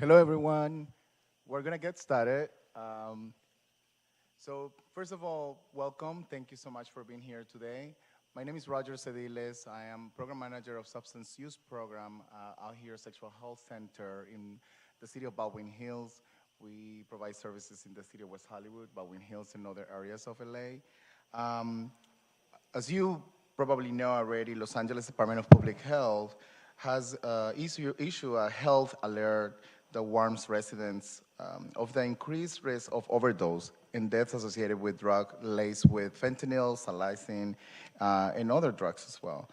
Hello, everyone. We're going to get started. So, first of all, welcome. Thank you so much for being here today. My name is Roger Cediles. I am Program Manager of Substance Use Program out here, Sexual Health Center in the city of Baldwin Hills. We provide services in the city of West Hollywood, Baldwin Hills, and other areas of LA. Um, as you probably know already, Los Angeles Department of Public Health has issue a health alert that warns residents of the increased risk of overdose and deaths associated with drug laced with fentanyl, salicin, and other drugs as well.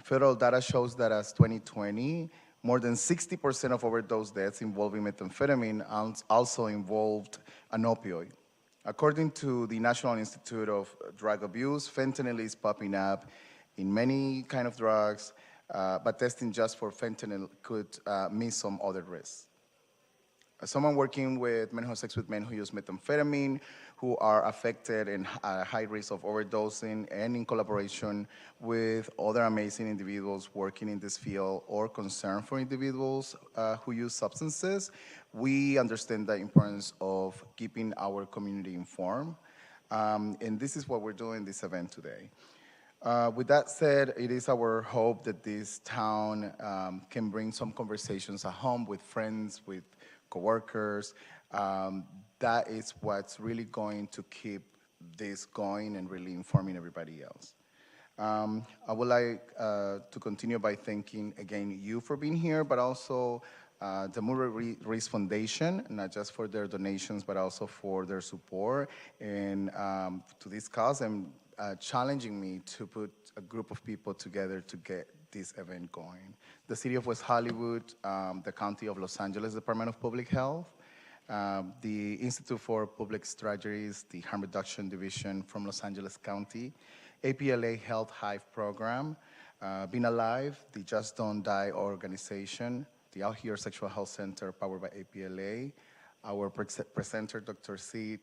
Federal data shows that as 2020, more than 60% of overdose deaths involving methamphetamine also involved an opioid. According to the National Institute of Drug Abuse, fentanyl is popping up in many kind of drugs, but testing just for fentanyl could miss some other risks. As someone working with men who have sex with men who use methamphetamine, who are affected and high risk of overdosing, and in collaboration with other amazing individuals working in this field or concern for individuals who use substances, we understand the importance of keeping our community informed. And this is what we're doing this event today. With that said, it is our hope that this town can bring some conversations at home with friends, with coworkers. That is what's really going to keep this going and really informing everybody else. I would like to continue by thanking again you for being here, but also the Murray Reese Foundation, not just for their donations, but also for their support and to this cause and challenging me to put a group of people together to get this event going. The City of West Hollywood, the County of Los Angeles Department of Public Health, the Institute for Public Strategies, the Harm Reduction Division from Los Angeles County, APLA Health Hive Program, Being Alive, the Just Don't Die organization, the Out Here Sexual Health Center powered by APLA, our presenter, Dr. Seed,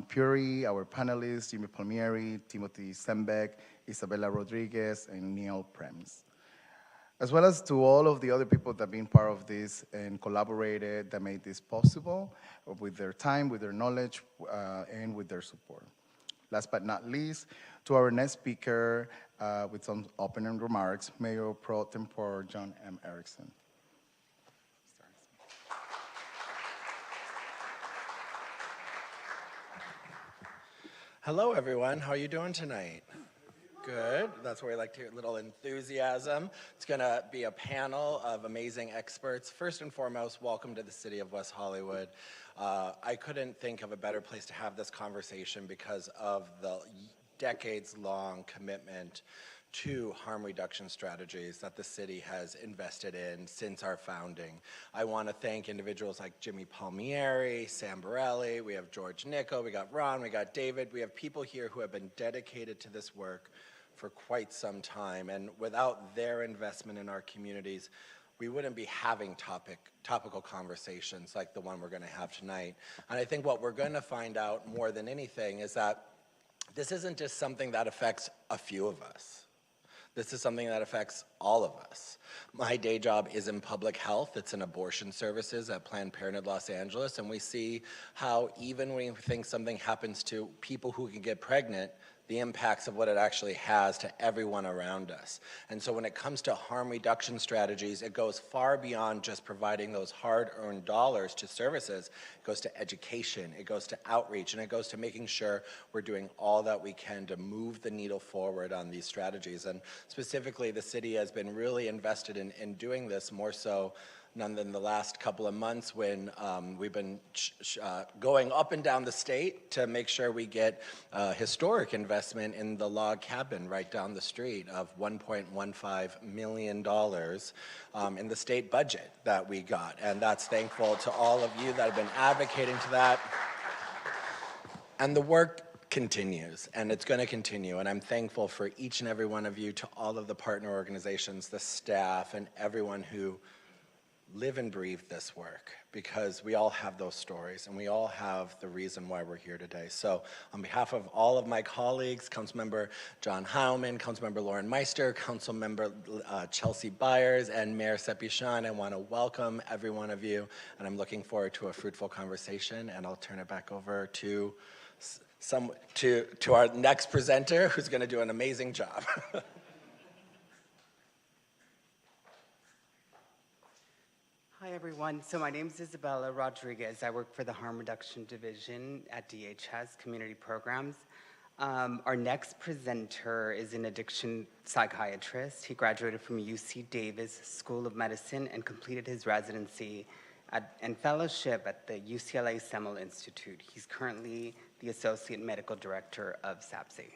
Puri, our panelists, Jimmy Palmieri, Timothy Sembeck, Isabella Rodriguez, and Neil Prems. As well as to all of the other people that have been part of this and collaborated that made this possible with their time, with their knowledge, and with their support. Last but not least, to our next speaker with some opening remarks, Mayor Pro Tempore John M. Erickson. Hello, everyone. How are you doing tonight? Good. That's where we like to hear a little enthusiasm. It's going to be a panel of amazing experts. First and foremost, welcome to the city of West Hollywood. I couldn't think of a better place to have this conversation because of the decades-long commitment to harm reduction strategies that the city has invested in since our founding. I want to thank individuals like Jimmy Palmieri, Sam Borelli, we have George Nico, we got Ron, we got David. We have people here who have been dedicated to this work for quite some time, and without their investment in our communities, we wouldn't be having topical conversations like the one we're going to have tonight. And I think what we're going to find out more than anything is that this isn't just something that affects a few of us. This is something that affects all of us. My day job is in public health. It's in abortion services at Planned Parenthood Los Angeles, and we see how even when we think something happens to people who can get pregnant, the impacts of what it actually has to everyone around us. And so when it comes to harm reduction strategies, it goes far beyond just providing those hard-earned dollars to services. It goes to education, it goes to outreach, and it goes to making sure we're doing all that we can to move the needle forward on these strategies. And specifically, the city has been really invested in doing this more so none than the last couple of months when we've been going up and down the state to make sure we get historic investment in the log cabin right down the street of $1.15 million in the state budget that we got. And that's thankful to all of you that have been advocating to that. And the work continues, and it's going to continue, and I'm thankful for each and every one of you, to all of the partner organizations, the staff, and everyone who live and breathe this work, because we all have those stories and we all have the reason why we're here today. So on behalf of all of my colleagues, Councilmember John Heilman, Councilmember Lauren Meister, Councilmember Chelsea Byers, and Mayor Sepi-Shan, I want to welcome every one of you, and I'm looking forward to a fruitful conversation, and I'll turn it back over to our next presenter, who's going to do an amazing job. Hi, everyone. So my name is Isabella Rodriguez. I work for the Harm Reduction Division at DHS Community Programs. Our next presenter is an addiction psychiatrist. He graduated from UC Davis School of Medicine and completed his residency and fellowship at the UCLA Semel Institute. He's currently the Associate Medical Director of SAPSI.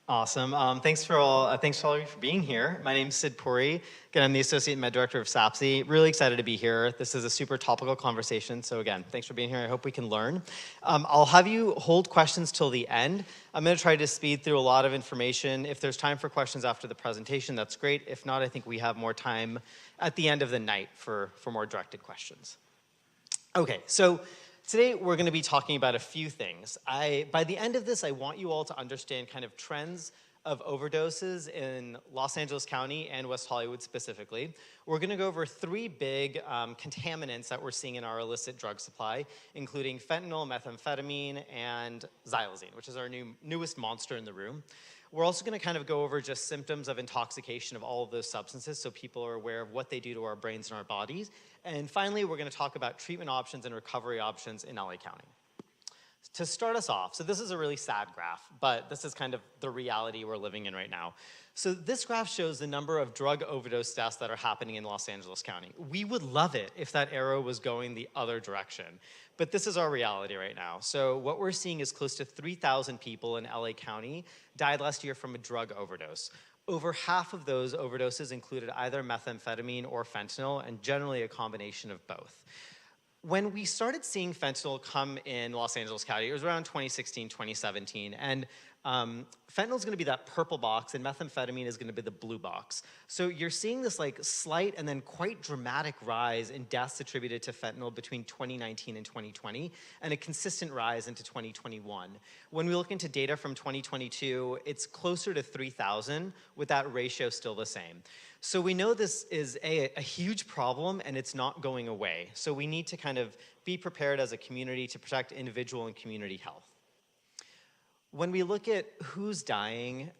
Awesome. Thanks for all of you for being here. My name is Sid Puri. Again, I'm the Associate Med Director of SAPSI. Really excited to be here. This is a super topical conversation. So again, thanks for being here. I hope we can learn. I'll have you hold questions till the end. I'm going to try to speed through a lot of information. If there's time for questions after the presentation, that's great. If not, I think we have more time at the end of the night for more directed questions. Okay, so today we're going to be talking about a few things. By the end of this, I want you all to understand kind of trends of overdoses in Los Angeles County and West Hollywood specifically. We're going to go over 3 big contaminants that we're seeing in our illicit drug supply, including fentanyl, methamphetamine, and xylazine, which is our newest monster in the room. We're also going to kind of go over just symptoms of intoxication of all of those substances so people are aware of what they do to our brains and our bodies. And finally, we're going to talk about treatment options and recovery options in LA County. To start us off, so this is a really sad graph, but this is kind of the reality we're living in right now. So this graph shows the number of drug overdose deaths that are happening in Los Angeles County. We would love it if that arrow was going the other direction, but this is our reality right now. So what we're seeing is close to 3,000 people in LA County died last year from a drug overdose. Over half of those overdoses included either methamphetamine or fentanyl, and generally a combination of both. When we started seeing fentanyl come in Los Angeles County, it was around 2016, 2017, and fentanyl is going to be that purple box, and methamphetamine is going to be the blue box. So you're seeing this like slight and then quite dramatic rise in deaths attributed to fentanyl between 2019 and 2020, and a consistent rise into 2021. When we look into data from 2022, it's closer to 3,000, with that ratio still the same. So we know this is a huge problem, and it's not going away. So we need to kind of be prepared as a community to protect individual and community health. When we look at who's dying,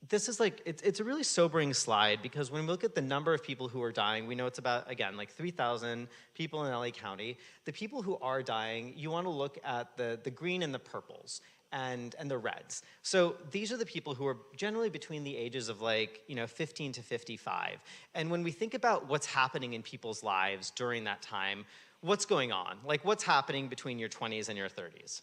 this is like, it's a really sobering slide, because when we look at the number of people who are dying, we know it's about, again, like 3,000 people in LA County. The people who are dying, you want to look at the green and the purples and the reds. So these are the people who are generally between the ages of 15 to 55. And when we think about what's happening in people's lives during that time, what's going on? Like, what's happening between your 20s and your 30s?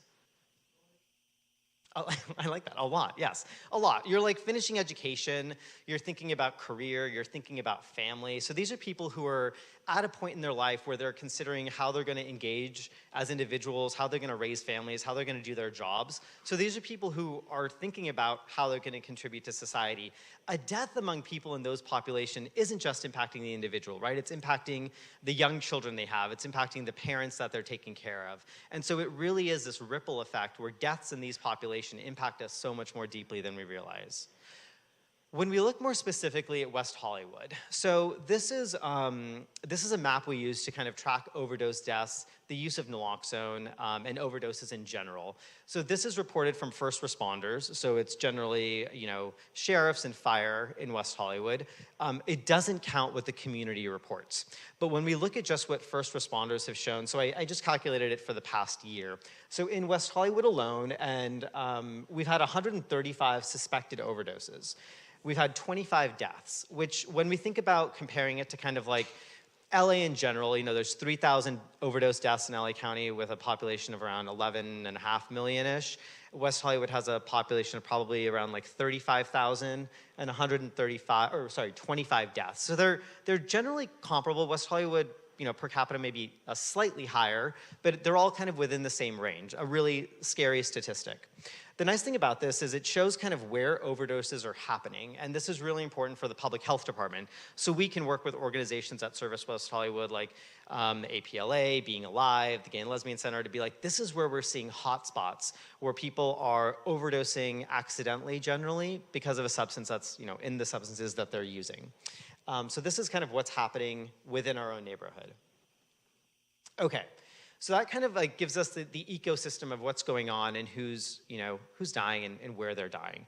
I like that, a lot, yes, a lot. You're like finishing education, you're thinking about career, you're thinking about family. So these are people who are at a point in their life where they're considering how they're gonna engage as individuals, how they're gonna raise families, how they're gonna do their jobs. So these are people who are thinking about how they're gonna contribute to society. A death among people in those population isn't just impacting the individual, right? It's impacting the young children they have, it's impacting the parents that they're taking care of. And so it really is this ripple effect where deaths in these populations impact us so much more deeply than we realize. When we look more specifically at West Hollywood, so this is a map we use to kind of track overdose deaths, the use of naloxone, and overdoses in general. So this is reported from first responders, so it's generally, sheriffs and fire in West Hollywood. It doesn't count what the community reports. But when we look at just what first responders have shown, so I just calculated it for the past year. So in West Hollywood alone, and we've had 135 suspected overdoses. We've had 25 deaths, which when we think about comparing it to kind of like LA in general, there's 3,000 overdose deaths in LA County with a population of around 11.5 million-ish. West Hollywood has a population of probably around like 35,000 and 25 deaths. So they're generally comparable. West Hollywood, per capita maybe slightly higher, but they're all kind of within the same range, a really scary statistic. The nice thing about this is it shows kind of where overdoses are happening, and this is really important for the public health department, so we can work with organizations that service West Hollywood, like the APLA, Being Alive, the Gay and Lesbian Center, to be like, this is where we're seeing hotspots, where people are overdosing accidentally, generally, because of a substance that's, in the substances that they're using. So this is kind of what's happening within our own neighborhood. Okay. So that kind of like gives us the ecosystem of what's going on and who's dying and where they're dying.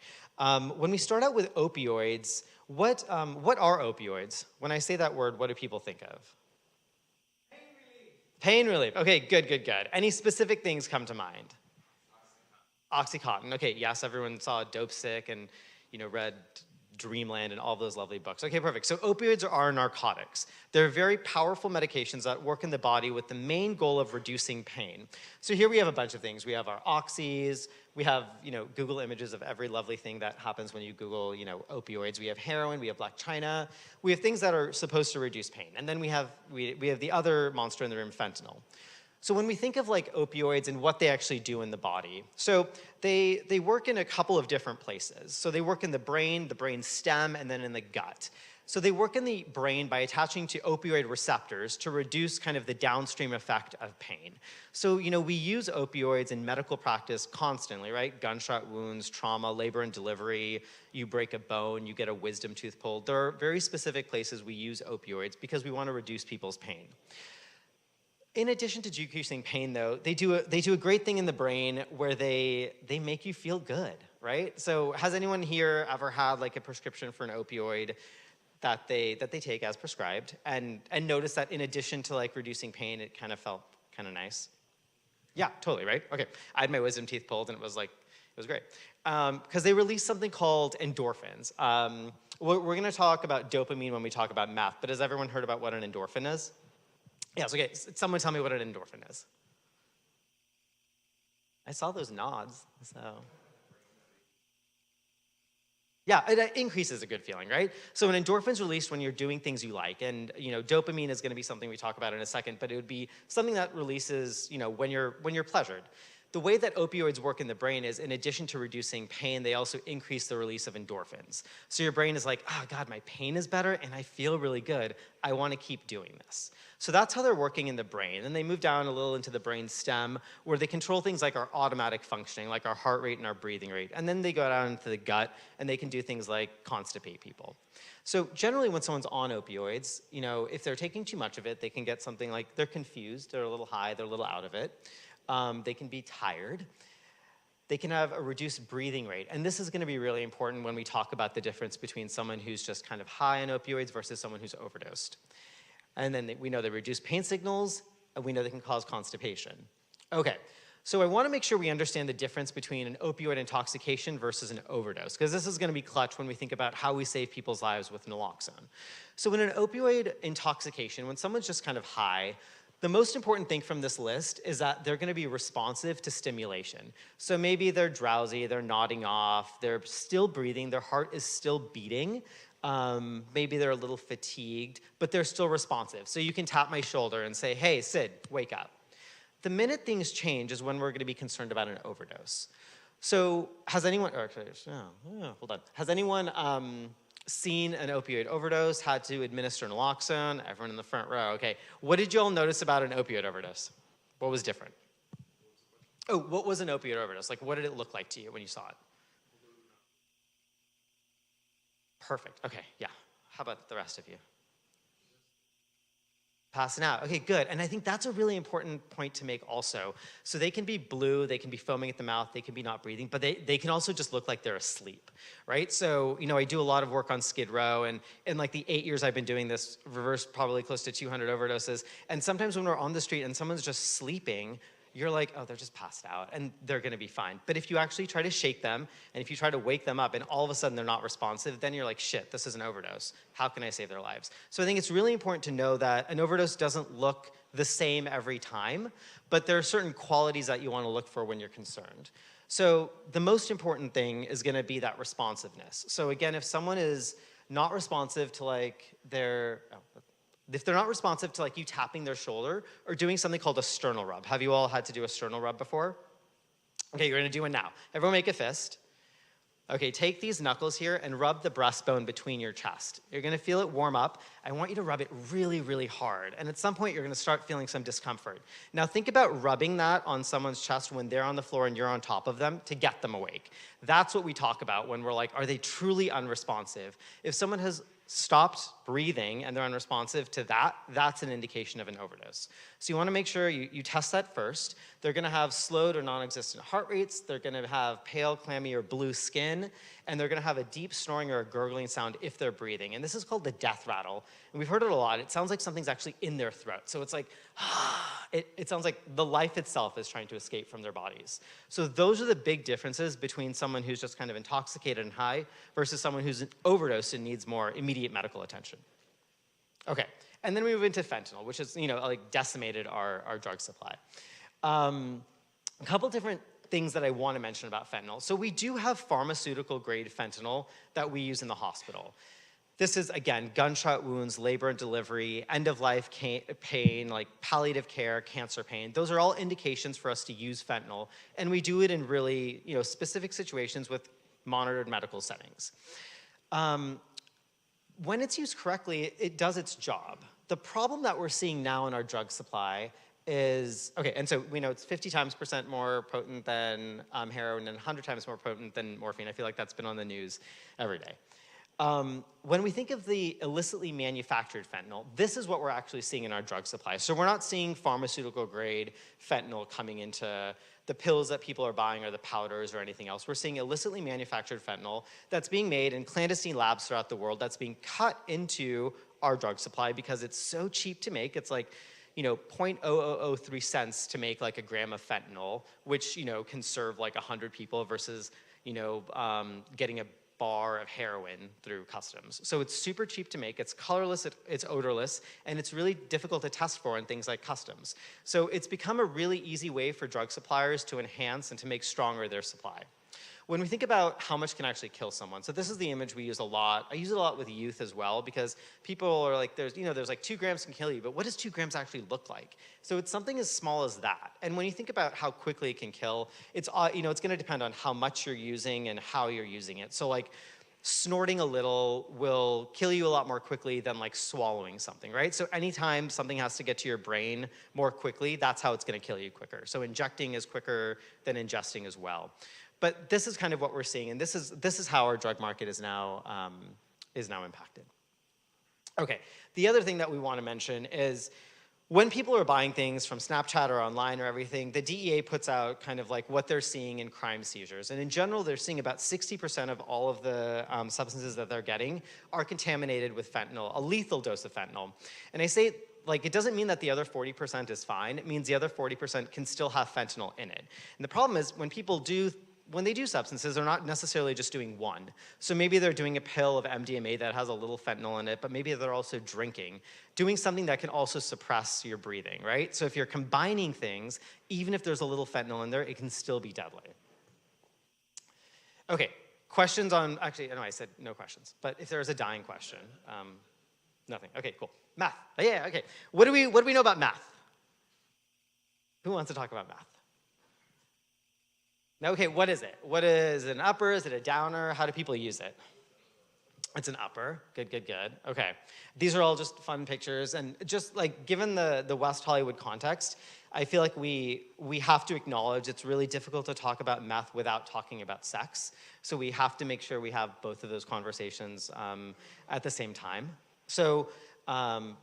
When we start out with opioids, what are opioids? When I say that word, what do people think of? Pain relief. Pain relief. Okay, good. Any specific things come to mind? Oxycontin. Okay, yes, everyone saw Dope Sick and read Dreamland and all those lovely books. Okay, perfect. So opioids are narcotics. They're very powerful medications that work in the body with the main goal of reducing pain. So here we have a bunch of things. We have our oxys. We have, Google images of every lovely thing that happens when you Google, opioids. We have heroin. We have black china. We have things that are supposed to reduce pain. And then we have the other monster in the room, fentanyl. So when we think of like opioids and what they actually do in the body, so they work in a couple of different places. So they work in the brain stem, and then in the gut. So they work in the brain by attaching to opioid receptors to reduce kind of the downstream effect of pain. So, we use opioids in medical practice constantly, right? Gunshot wounds, trauma, labor and delivery, you break a bone, you get a wisdom tooth pulled. There are very specific places we use opioids because we want to reduce people's pain. In addition to decreasing pain, though, they do a great thing in the brain where they make you feel good, right? So has anyone here ever had like a prescription for an opioid that they take as prescribed and notice that in addition to like reducing pain, it kind of felt kind of nice? Yeah, totally, right? Okay, I had my wisdom teeth pulled and it was great. Because they release something called endorphins. We're going to talk about dopamine when we talk about meth, but has everyone heard about what an endorphin is? Yes, okay, someone tell me what an endorphin is. I saw those nods, so. Yeah, it increases a good feeling, right? So an endorphin's released when you're doing things you like, and dopamine is gonna be something we talk about in a second, but it would be something that releases when you're pleasured. The way that opioids work in the brain is, in addition to reducing pain, they also increase the release of endorphins. So your brain is like, oh God, my pain is better and I feel really good. I want to keep doing this. So that's how they're working in the brain. And they move down a little into the brain stem, where they control things like our automatic functioning, like our heart rate and our breathing rate. And then they go down into the gut, and they can do things like constipate people. So generally when someone's on opioids, if they're taking too much of it, they can get something like they're confused, they're a little high, they're a little out of it. They can be tired. They can have a reduced breathing rate. And this is going to be really important when we talk about the difference between someone who's just kind of high on opioids versus someone who's overdosed. And then we know they reduce pain signals, and we know they can cause constipation. Okay, so I want to make sure we understand the difference between an opioid intoxication versus an overdose, because this is going to be clutch when we think about how we save people's lives with naloxone. So in an opioid intoxication, when someone's just kind of high, the most important thing from this list is that they're going to be responsive to stimulation. So maybe they're drowsy, they're nodding off, they're still breathing, their heart is still beating. Maybe they're a little fatigued, but they're still responsive. So you can tap my shoulder and say, hey, Sid, wake up. The minute things change is when we're going to be concerned about an overdose. So has anyone, hold on. Has anyone seen an opioid overdose, had to administer naloxone? Everyone in the front row, okay. What did you all notice about an opioid overdose? What was different? Oh, what was an opioid overdose? Like, what did it look like to you when you saw it? Perfect, okay, yeah. How about the rest of you? Passing out, okay, good. And I think that's a really important point to make also. So they can be blue, they can be foaming at the mouth, they can be not breathing, but they can also just look like they're asleep, right? So, I do a lot of work on Skid Row, and in like the 8 years I've been doing this, reversed probably close to 200 overdoses. And sometimes when we're on the street and someone's just sleeping, you're like, oh, they're just passed out, and they're gonna be fine. But if you actually try to shake them, and if you try to wake them up, and all of a sudden they're not responsive, then you're like, shit, this is an overdose. How can I save their lives? So I think it's really important to know that an overdose doesn't look the same every time, but there are certain qualities that you wanna look for when you're concerned. So the most important thing is gonna be that responsiveness. So again, if someone is not responsive to like their, If they're not responsive to like you tapping their shoulder or doing something called a sternal rub. Have you all had to do a sternal rub before? Okay, you're gonna do one now. Everyone make a fist. Okay, take these knuckles here and rub the breastbone between your chest. You're gonna feel it warm up. I want you to rub it really, really hard. And at some point, you're gonna start feeling some discomfort. Now think about rubbing that on someone's chest when they're on the floor and you're on top of them to get them awake. That's what we talk about when we're like, are they truly unresponsive? If someone has stopped breathing and they're unresponsive to that, that's an indication of an overdose. So you want to make sure you test that first. They're going to have slowed or non-existent heart rates. They're going to have pale, clammy, or blue skin. And they're going to have a deep snoring or a gurgling sound if they're breathing. And this is called the death rattle. And we've heard it a lot. It sounds like something's actually in their throat. So it's like, it sounds like the life itself is trying to escape from their bodies. So those are the big differences between someone who's just kind of intoxicated and high versus someone who's overdosed and needs more immediate medical attention. Okay, and then we move into fentanyl, which is, like decimated our drug supply. A couple different things that I want to mention about fentanyl. So we do have pharmaceutical grade fentanyl that we use in the hospital. This is, again, gunshot wounds, labor and delivery, end-of-life pain, like palliative care, cancer pain. Those are all indications for us to use fentanyl, and we do it in really, specific situations with monitored medical settings. When it's used correctly, it does its job. The problem that we're seeing now in our drug supply is, okay, and so we know it's 50 times % more potent than heroin and 100 times more potent than morphine. I feel like that's been on the news every day. When we think of the illicitly manufactured fentanyl, this is what we're actually seeing in our drug supply. So we're not seeing pharmaceutical grade fentanyl coming into the pills that people are buying or the powders or anything else. We're seeing illicitly manufactured fentanyl that's being made in clandestine labs throughout the world that's being cut into our drug supply because it's so cheap to make. It's like, 0.0003 cents to make like a gram of fentanyl, which, can serve like 100 people versus, getting a bar of heroin through customs. So it's super cheap to make, it's colorless, it's odorless, and it's really difficult to test for in things like customs. So it's become a really easy way for drug suppliers to enhance and to make stronger their supply. When we think about how much can actually kill someone, so this is the image we use a lot. I use it a lot with youth as well because people are like, there's like 2 grams can kill you, but what does 2 grams actually look like? So it's something as small as that. And when you think about how quickly it can kill, it's gonna depend on how much you're using and how you're using it. So like snorting a little will kill you a lot more quickly than like swallowing something, right? So anytime something has to get to your brain more quickly, that's how it's gonna kill you quicker. So injecting is quicker than ingesting as well. But this is kind of what we're seeing, and this is how our drug market is now impacted. Okay, the other thing that we want to mention is when people are buying things from Snapchat or online or everything, the DEA puts out kind of like what they're seeing in crime seizures. And in general, they're seeing about 60% of all of the substances that they're getting are contaminated with fentanyl, a lethal dose of fentanyl. And I say, like, it doesn't mean that the other 40% is fine. It means the other 40% can still have fentanyl in it. And the problem is when they do substances, they're not necessarily just doing one. So maybe they're doing a pill of MDMA that has a little fentanyl in it, but maybe they're also doing something that can also suppress your breathing, right? So if you're combining things, even if there's a little fentanyl in there, it can still be deadly. Okay, questions on, actually, no, I said no questions, but if there's a dying question, nothing. Okay, cool. Math, yeah, okay. What do we know about math? Who wants to talk about math? Okay, what is it? What is an upper? Is it a downer? How do people use it? It's an upper. Good, good, good. Okay. These are all just fun pictures. And just like given the West Hollywood context, I feel like we have to acknowledge it's really difficult to talk about meth without talking about sex. So we have to make sure we have both of those conversations at the same time. So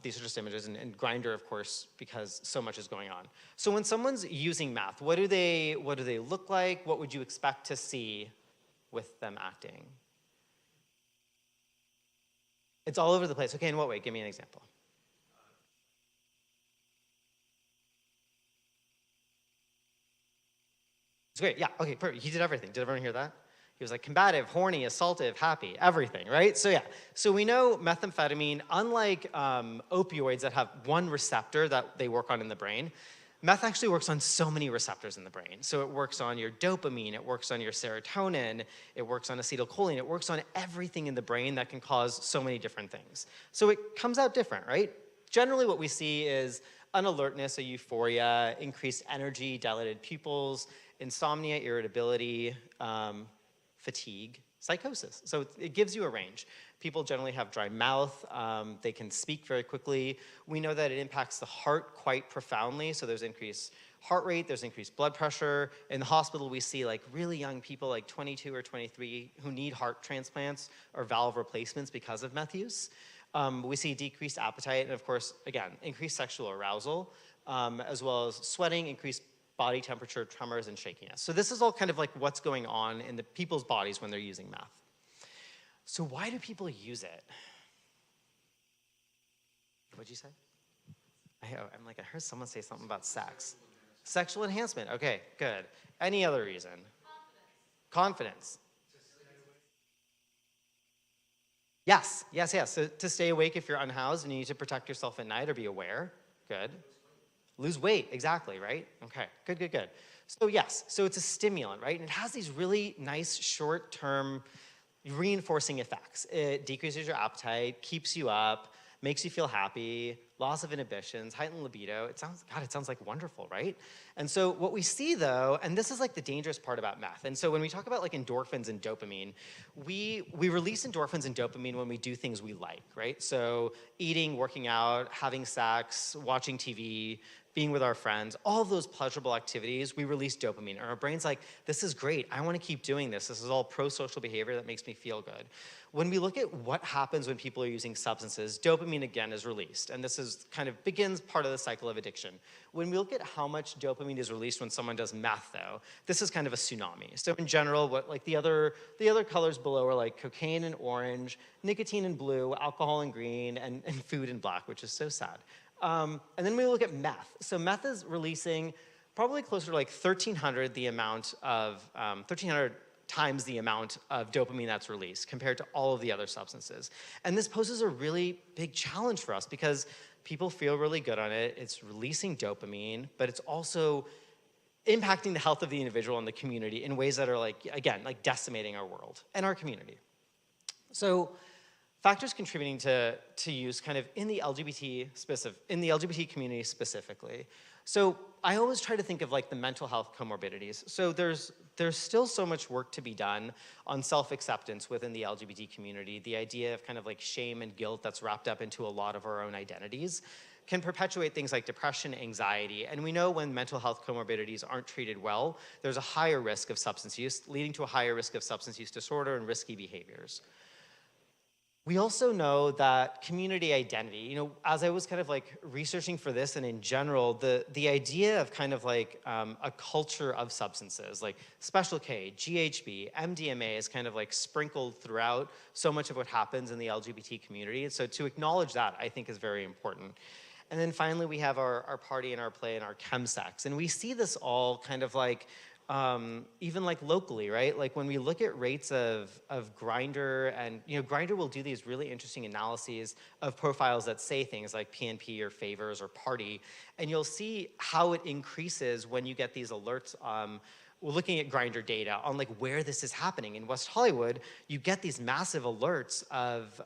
these are just images, and Grindr, of course, because so much is going on. So when someone's using meth, what do they look like? What would you expect to see with them acting? It's all over the place. Okay, in what way? Give me an example. It's great. Yeah, okay, perfect. He did everything. Did everyone hear that? He was like combative, horny, assaultive, happy, everything, right? So yeah, so we know methamphetamine, unlike opioids that have one receptor that they work on in the brain, meth actually works on so many receptors in the brain. So it works on your dopamine, it works on your serotonin, it works on acetylcholine, it works on everything in the brain that can cause so many different things. So it comes out different, right? generally what we see is an alertness, a euphoria, increased energy, dilated pupils, insomnia, irritability, fatigue, psychosis. So it gives you a range. People generally have dry mouth. They can speak very quickly. We know that it impacts the heart quite profoundly. So there's increased heart rate, there's increased blood pressure. In the hospital, we see like really young people, like 22 or 23, who need heart transplants or valve replacements because of meth use. We see decreased appetite, and of course, again, increased sexual arousal, as well as sweating, increased body temperature, tremors, and shakiness. So this is all kind of like what's going on in the people's bodies when they're using meth. So why do people use it? What'd you say? I'm like, I heard someone say something about sex. Sexual enhancement, okay, good. Any other reason? Confidence. Yes. So to stay awake if you're unhoused and you need to protect yourself at night or be aware, good. Lose weight, exactly, right? Okay, good. So yes, so it's a stimulant, right? And it has these really nice short-term reinforcing effects. It decreases your appetite, keeps you up, makes you feel happy, loss of inhibitions, heightened libido. It sounds like wonderful, right? And so what we see though, and this is like the dangerous part about meth. And so when we talk about like endorphins and dopamine, we release endorphins and dopamine when we do things we like, right? So eating, working out, having sex, watching TV, being with our friends, all of those pleasurable activities, we release dopamine. And our brain's like, this is great. I want to keep doing this. This is all pro-social behavior that makes me feel good. When we look at what happens when people are using substances, dopamine again is released. And this is kind of begins part of the cycle of addiction. When we look at how much dopamine is released when someone does meth though, this is kind of a tsunami. So in general, what like the other colors below are like cocaine in orange, nicotine in blue, alcohol in green, and food in black, which is so sad. And then we look at meth. So meth is releasing probably closer to like 1,300 times the amount of dopamine that's released compared to all of the other substances. And this poses a really big challenge for us because people feel really good on it. It's releasing dopamine, but it's also impacting the health of the individual and the community in ways that are like, again, like decimating our world and our community. So factors contributing to use kind of in the LGBT community specifically. So I always try to think of like the mental health comorbidities. So there's still so much work to be done on self-acceptance within the LGBT community. The idea of kind of like shame and guilt that's wrapped up into a lot of our own identities can perpetuate things like depression, anxiety, and we know when mental health comorbidities aren't treated well, there's a higher risk of substance use, leading to a higher risk of substance use disorder and risky behaviors. We also know that community identity, as I was kind of like researching for this and in general, the idea of kind of like a culture of substances, like Special K, GHB, MDMA is kind of like sprinkled throughout so much of what happens in the LGBT community. So to acknowledge that, I think is very important. And then finally, we have our party and our play and our chemsex. And we see this all kind of like, even like locally, right? Like when we look at rates of Grindr, and Grindr will do these really interesting analyses of profiles that say things like PNP or favors or party, and you'll see how it increases when you get these alerts. We're looking at Grindr data on like where this is happening. In West Hollywood, you get these massive alerts of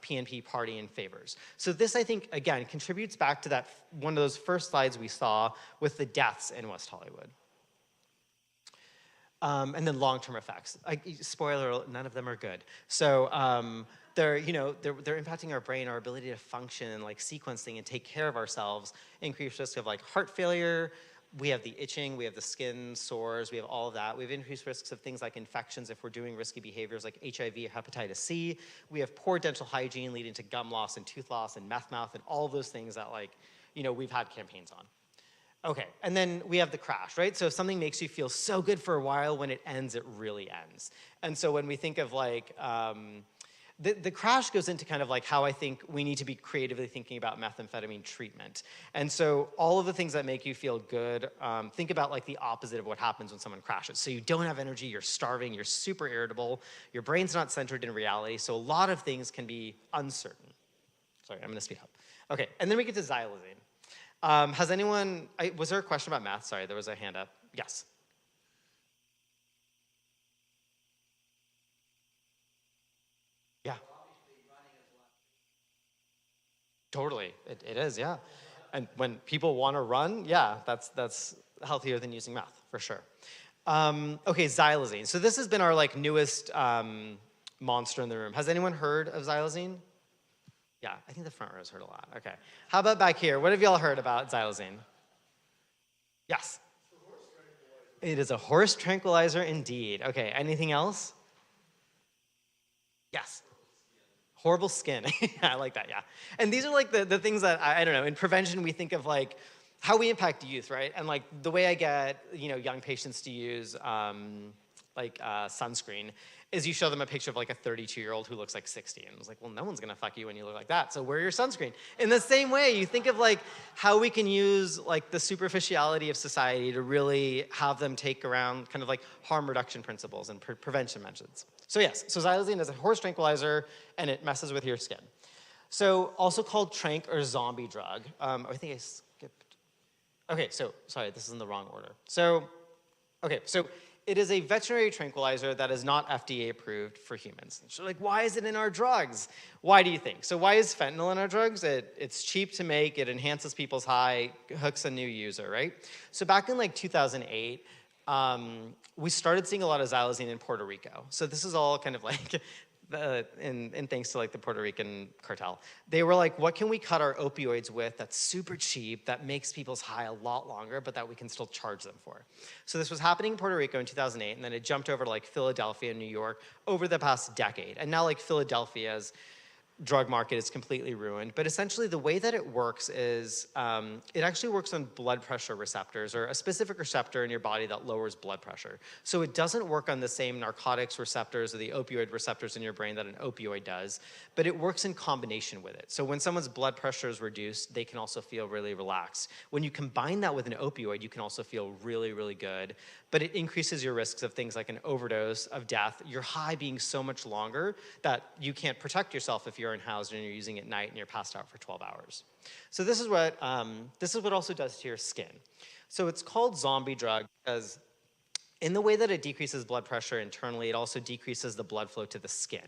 PNP, party, and favors. So this, I think, again, contributes back to that one of those first slides we saw with the deaths in West Hollywood. And then long-term effects. Spoiler alert, none of them are good. So they're impacting our brain, our ability to function and like sequencing and take care of ourselves, increased risk of like heart failure. We have the itching, we have the skin sores, we have all of that. We have increased risks of things like infections if we're doing risky behaviors like HIV or hepatitis C. We have poor dental hygiene leading to gum loss and tooth loss and meth mouth and all of those things that we've had campaigns on. Okay, and then we have the crash, right? So if something makes you feel so good for a while, when it ends, it really ends. And so when we think of like, the crash goes into kind of like how I think we need to be creatively thinking about methamphetamine treatment. And so all of the things that make you feel good, think about like the opposite of what happens when someone crashes. So you don't have energy, you're starving, you're super irritable, your brain's not centered in reality, so a lot of things can be uncertain. Sorry, I'm gonna speed up. Okay, and then we get to xylazine. Has anyone, was there a question about math? Sorry, there was a hand up. Yes. Yeah. Totally, it is, yeah. And when people want to run, yeah, that's healthier than using meth, for sure. Okay, xylazine. So this has been our like newest monster in the room. Has anyone heard of xylazine? Yeah, I think the front row's heard a lot. Okay. How about back here? What have y'all heard about xylazine? Yes. It is a horse tranquilizer indeed. Okay, anything else? Yes. Horrible skin. I like that, yeah. And these are like the things that, I don't know, in prevention we think of like how we impact youth, right? And like the way I get, young patients to use sunscreen is you show them a picture of like a 32-year-old who looks like 60. And it's like, well, no one's gonna fuck you when you look like that, so wear your sunscreen. In the same way, you think of like how we can use like the superficiality of society to really have them take around kind of like harm reduction principles and prevention methods. So yes, so xylazine is a horse tranquilizer and it messes with your skin. So also called tranq or zombie drug. I think I skipped. Okay, so sorry, this is in the wrong order. So it is a veterinary tranquilizer that is not FDA approved for humans. So like, why is it in our drugs? Why do you think? So why is fentanyl in our drugs? It's cheap to make, it enhances people's high, hooks a new user, right? So back in like 2008, we started seeing a lot of xylazine in Puerto Rico. So this is all kind of like, in thanks to like the Puerto Rican cartel. They were like, what can we cut our opioids with that's super cheap, that makes people's high a lot longer, but that we can still charge them for? So this was happening in Puerto Rico in 2008, and then it jumped over to like Philadelphia and New York over the past decade. And now like Philadelphia's drug market is completely ruined. But essentially the way that it works is it actually works on blood pressure receptors, or a specific receptor in your body that lowers blood pressure. So it doesn't work on the same narcotics receptors or the opioid receptors in your brain that an opioid does, but it works in combination with it. So when someone's blood pressure is reduced, they can also feel really relaxed. When you combine that with an opioid, you can also feel really, really good, but it increases your risks of things like an overdose, of death, your high being so much longer that you can't protect yourself if you're unhoused and you're using it at night and you're passed out for 12 hours. So this is what also does to your skin. So it's called zombie drug because in the way that it decreases blood pressure internally, it also decreases the blood flow to the skin.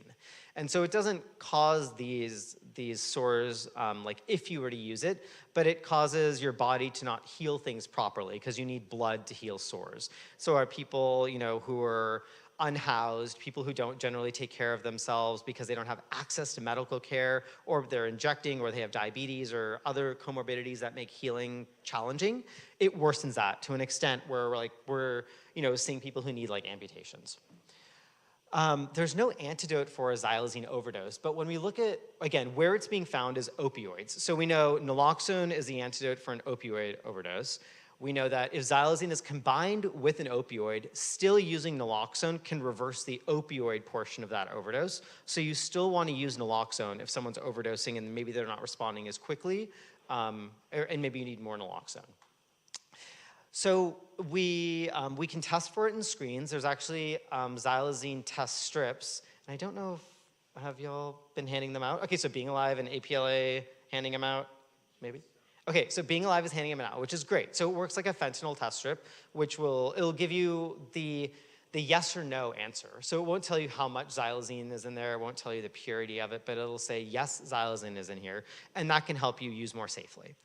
And so it doesn't cause these sores like if you were to use it, but it causes your body to not heal things properly because you need blood to heal sores. So are people, who are unhoused, people who don't generally take care of themselves because they don't have access to medical care, or they're injecting, or they have diabetes or other comorbidities that make healing challenging, it worsens that to an extent where we're seeing people who need like amputations. There's no antidote for a xylazine overdose, but when we look at, again, where it's being found is opioids. So we know naloxone is the antidote for an opioid overdose. We know that if xylazine is combined with an opioid, still using naloxone can reverse the opioid portion of that overdose. So you still want to use naloxone if someone's overdosing and maybe they're not responding as quickly, and maybe you need more naloxone. So we can test for it in screens. There's actually xylazine test strips. And I don't know if, have y'all been handing them out? Okay, so Being Alive and APLA handing them out, maybe? Okay, so Being Alive is handing them out, which is great. So it works like a fentanyl test strip, which it'll give you the yes or no answer. So it won't tell you how much xylazine is in there, it won't tell you the purity of it, but it'll say, yes, xylazine is in here, and that can help you use more safely.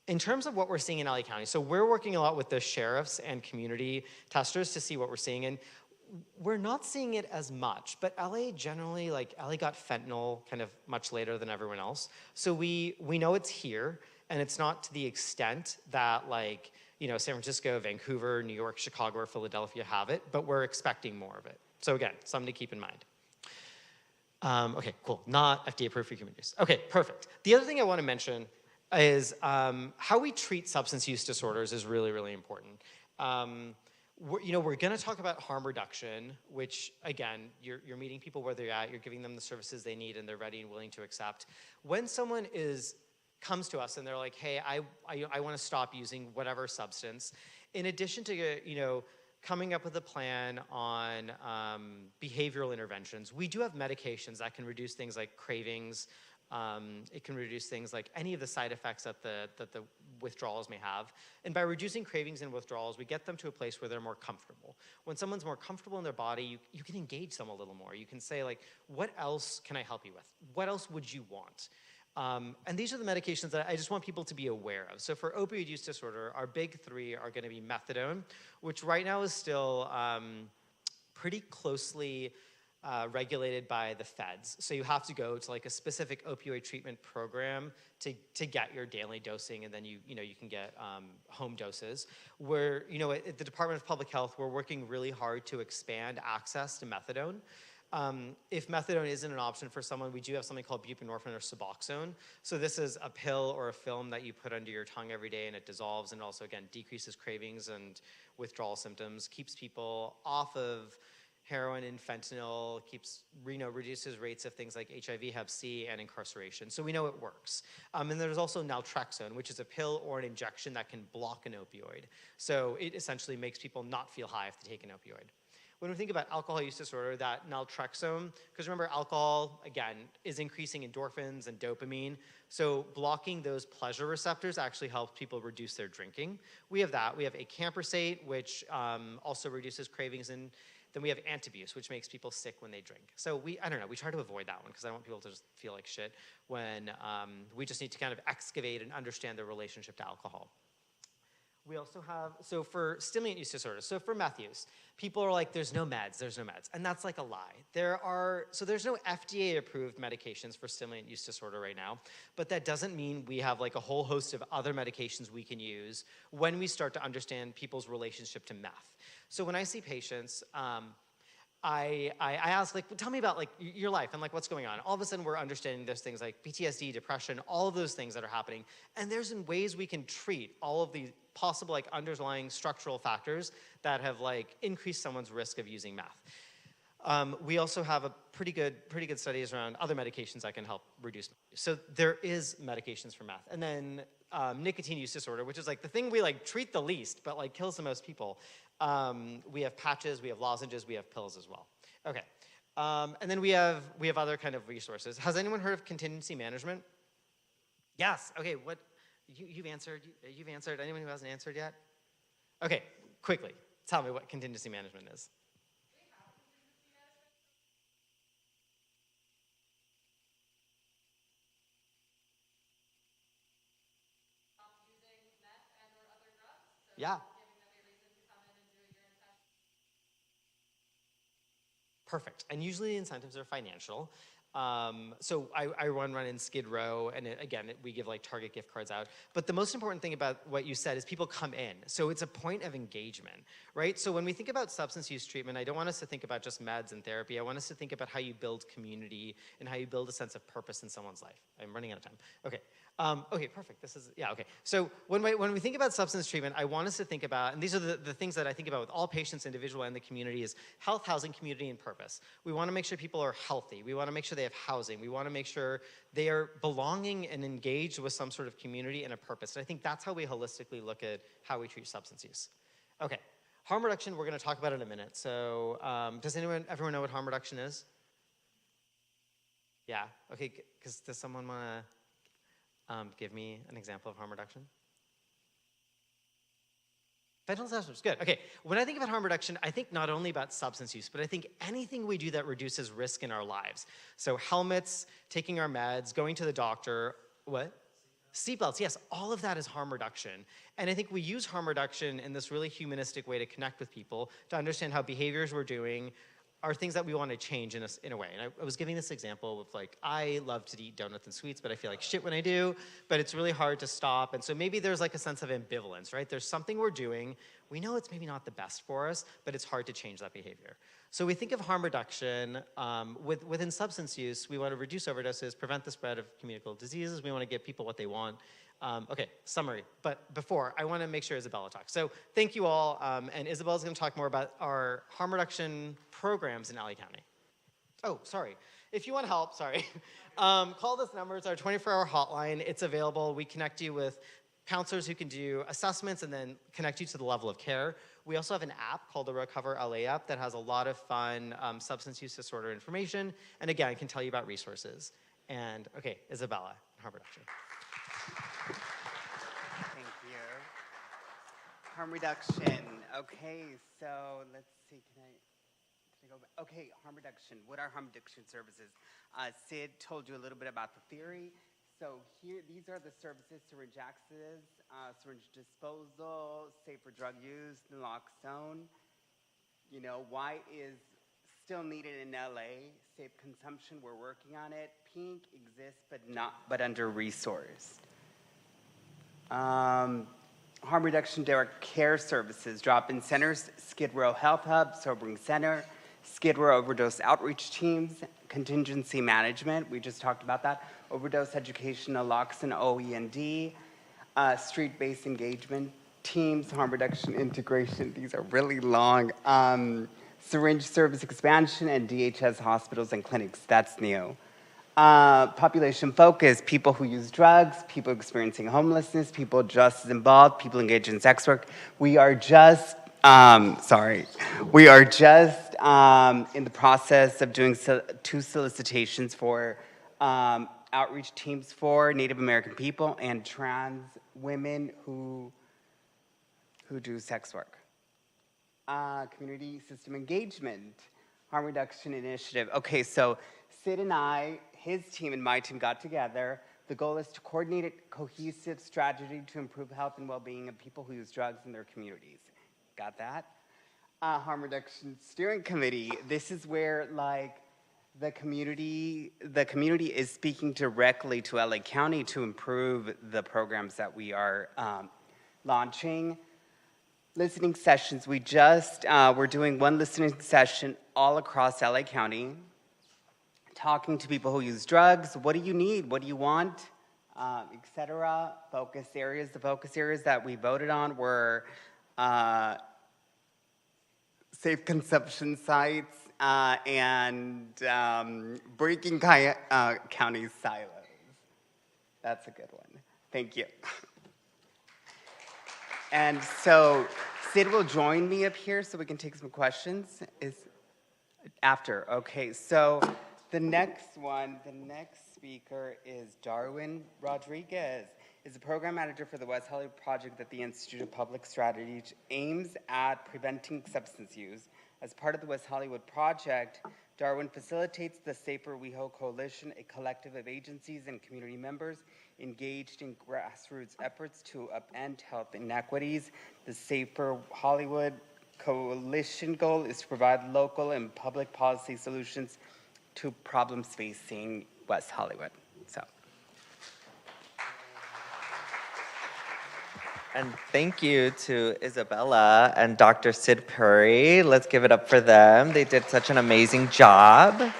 In terms of what we're seeing in LA County, so we're working a lot with the sheriffs and community testers to see what we're seeing, and we're not seeing it as much, but LA generally, LA got fentanyl kind of much later than everyone else. So we know it's here, and it's not to the extent that San Francisco, Vancouver, New York, Chicago, or Philadelphia have it, but we're expecting more of it. So again, something to keep in mind. Okay, cool, not FDA approved for human use. Okay, perfect. The other thing I want to mention is how we treat substance use disorders is really, really important. We're going to talk about harm reduction, which, again, you're meeting people where they're at, you're giving them the services they need, and they're ready and willing to accept. When someone comes to us and they're like, hey, I want to stop using whatever substance, in addition to, coming up with a plan on behavioral interventions, we do have medications that can reduce things like cravings. It can reduce things like any of the side effects that withdrawals may have. And by reducing cravings and withdrawals, we get them to a place where they're more comfortable. When someone's more comfortable in their body, you can engage them a little more. You can say, like, what else can I help you with? What else would you want? And these are the medications that I just want people to be aware of. So for opioid use disorder, our big three are going to be methadone, which right now is still pretty closely regulated by the feds. So you have to go to like a specific opioid treatment program to get your daily dosing, and then you can get home doses. Where, at the Department of Public Health, we're working really hard to expand access to methadone. If methadone isn't an option for someone, we do have something called buprenorphine or Suboxone. So this is a pill or a film that you put under your tongue every day, and it dissolves, and also, again, decreases cravings and withdrawal symptoms, keeps people off of heroin and fentanyl, reduces rates of things like HIV, Hep C, and incarceration. So we know it works. And there's also naltrexone, which is a pill or an injection that can block an opioid. So it essentially makes people not feel high if they take an opioid. When we think about alcohol use disorder, that naltrexone, because remember, alcohol, again, is increasing endorphins and dopamine. So blocking those pleasure receptors actually helps people reduce their drinking. We have that. We have acamprosate, which also reduces cravings, and then we have antabuse, which makes people sick when they drink. So I don't know, we try to avoid that one because I don't want people to just feel like shit when we just need to kind of excavate and understand their relationship to alcohol. We also have, so for stimulant use disorders, so for meth use, people are like, there's no meds. And that's like a lie. There's no FDA-approved medications for stimulant use disorder right now, but that doesn't mean we have like a whole host of other medications we can use when we start to understand people's relationship to meth. So when I see patients, I ask, like, tell me about like your life and like what's going on. All of a sudden we're understanding those things like PTSD, depression, all of those things that are happening. And there's ways we can treat all of these possible like underlying structural factors that have like increased someone's risk of using meth. We also have a pretty good studies around other medications that can help reduce. So there is medications for meth. And then nicotine use disorder, which is like the thing we like treat the least, but like kills the most people. We have patches, we have lozenges, we have pills as well. Okay, and then we have other kind of resources. Has anyone heard of contingency management? Yes. Okay. What you've answered? You've answered. Anyone who hasn't answered yet? Okay. Quickly, tell me what contingency management is. Yeah. Perfect. And usually the incentives are financial. So I run in Skid Row, and we give like Target gift cards out. But the most important thing about what you said is people come in. So it's a point of engagement, right? So when we think about substance use treatment, I don't want us to think about just meds and therapy. I want us to think about how you build community and how you build a sense of purpose in someone's life. I'm running out of time. Okay. Okay, perfect. Okay. So when we think about substance treatment, I want us to think about, and these are the things that I think about with all patients, individual, and the community, is health, housing, community, and purpose. We want to make sure people are healthy. We want to make sure they have housing. We want to make sure they are belonging and engaged with some sort of community and a purpose. And I think that's how we holistically look at how we treat substance use. Okay, harm reduction, we're going to talk about in a minute. So does everyone know what harm reduction is? Yeah, okay, because does someone want to give me an example of harm reduction? Fentanyl assessments, good. Okay, when I think about harm reduction, I think not only about substance use, but I think anything we do that reduces risk in our lives. So helmets, taking our meds, going to the doctor, what? Seatbelts, yes, all of that is harm reduction. And I think we use harm reduction in this really humanistic way to connect with people, to understand how behaviors we're doing are things that we want to change in a way. And I was giving this example of like, I love to eat donuts and sweets, but I feel like shit when I do, but it's really hard to stop. And so maybe there's like a sense of ambivalence, right? There's something we're doing, we know it's maybe not the best for us, but it's hard to change that behavior. So we think of harm reduction, within substance use, we want to reduce overdoses, prevent the spread of communicable diseases, we want to give people what they want. Okay, summary. But before, I want to make sure Isabella talks. So thank you all, and Isabella's going to talk more about our harm reduction programs in LA County. Oh, sorry. If you want help, sorry, call this number. It's our 24-hour hotline. It's available. We connect you with counselors who can do assessments and then connect you to the level of care. We also have an app called the Recover LA app that has a lot of fun substance use disorder information, and again, can tell you about resources. And okay, Isabella, harm reduction. Thank harm reduction. Okay, so let's see. Can I go back? Okay, harm reduction. What are harm reduction services? Sid told you a little bit about the theory. So here, these are the services: syringe access, syringe disposal, safer drug use, naloxone. You know, why is still needed in LA? Safe consumption. We're working on it. Pink exists, but under resourced. Harm reduction direct care services, drop-in centers, Skid Row Health Hub, Sobering Center, Skid Row overdose outreach teams, contingency management, we just talked about that, overdose education, naloxone, OE&D, street-based engagement teams, harm reduction integration, these are really long, syringe service expansion, and DHS hospitals and clinics, that's new. Population focus, people who use drugs, people experiencing homelessness, people just as involved, people engaged in sex work. We are just, in the process of doing 2 solicitations for outreach teams for Native American people and trans women who do sex work. Community system engagement, harm reduction initiative. Okay, so Sid and I, his team and my team got together. The goal is to coordinate a cohesive strategy to improve health and well-being of people who use drugs in their communities. Got that? Harm reduction steering committee. This is where like the community is speaking directly to LA County to improve the programs that we are launching. Listening sessions. We just, we're doing 1 listening session all across LA County, talking to people who use drugs. What do you need? What do you want? Etc. Focus areas. The focus areas that we voted on were safe consumption sites and breaking county silos. That's a good one. Thank you. And so Sid will join me up here so we can take some questions. Is after, okay. So the next speaker is Darwin Rodriguez. Is a program manager for the West Hollywood project at the Institute of Public Strategy, which aims at preventing substance use. As part of the West Hollywood project, Darwin facilitates the Safer WeHo Coalition, a collective of agencies and community members engaged in grassroots efforts to upend health inequities. The Safer Hollywood Coalition goal is to provide local and public policy solutions to problems facing West Hollywood. So. And thank you to Isabella and Dr. Sid Puri. Let's give it up for them. They did such an amazing job.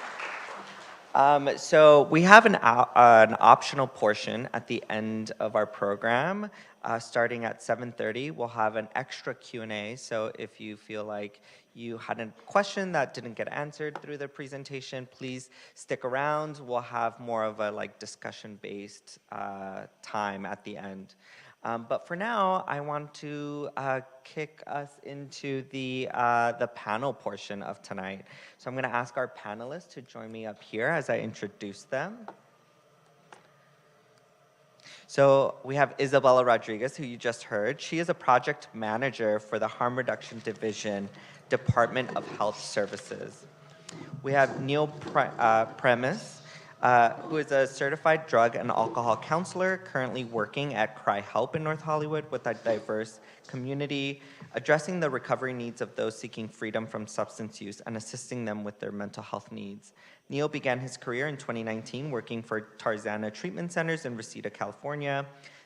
So we have an optional portion at the end of our program. Starting at 7:30, we'll have an extra Q&A. So if you feel like you had a question that didn't get answered through the presentation, please stick around. We'll have more of a discussion-based time at the end. But for now, I want to kick us into the panel portion of tonight. So I'm going to ask our panelists to join me up here as I introduce them. So we have Isabella Rodriguez, who you just heard. She is a project manager for the Harm Reduction Division, Department of Health Services. We have Neil Premis, who is a certified drug and alcohol counselor currently working at Cry Help in North Hollywood with a diverse community, addressing the recovery needs of those seeking freedom from substance use and assisting them with their mental health needs. Neil began his career in 2019 working for Tarzana Treatment Centers in Reseda, California.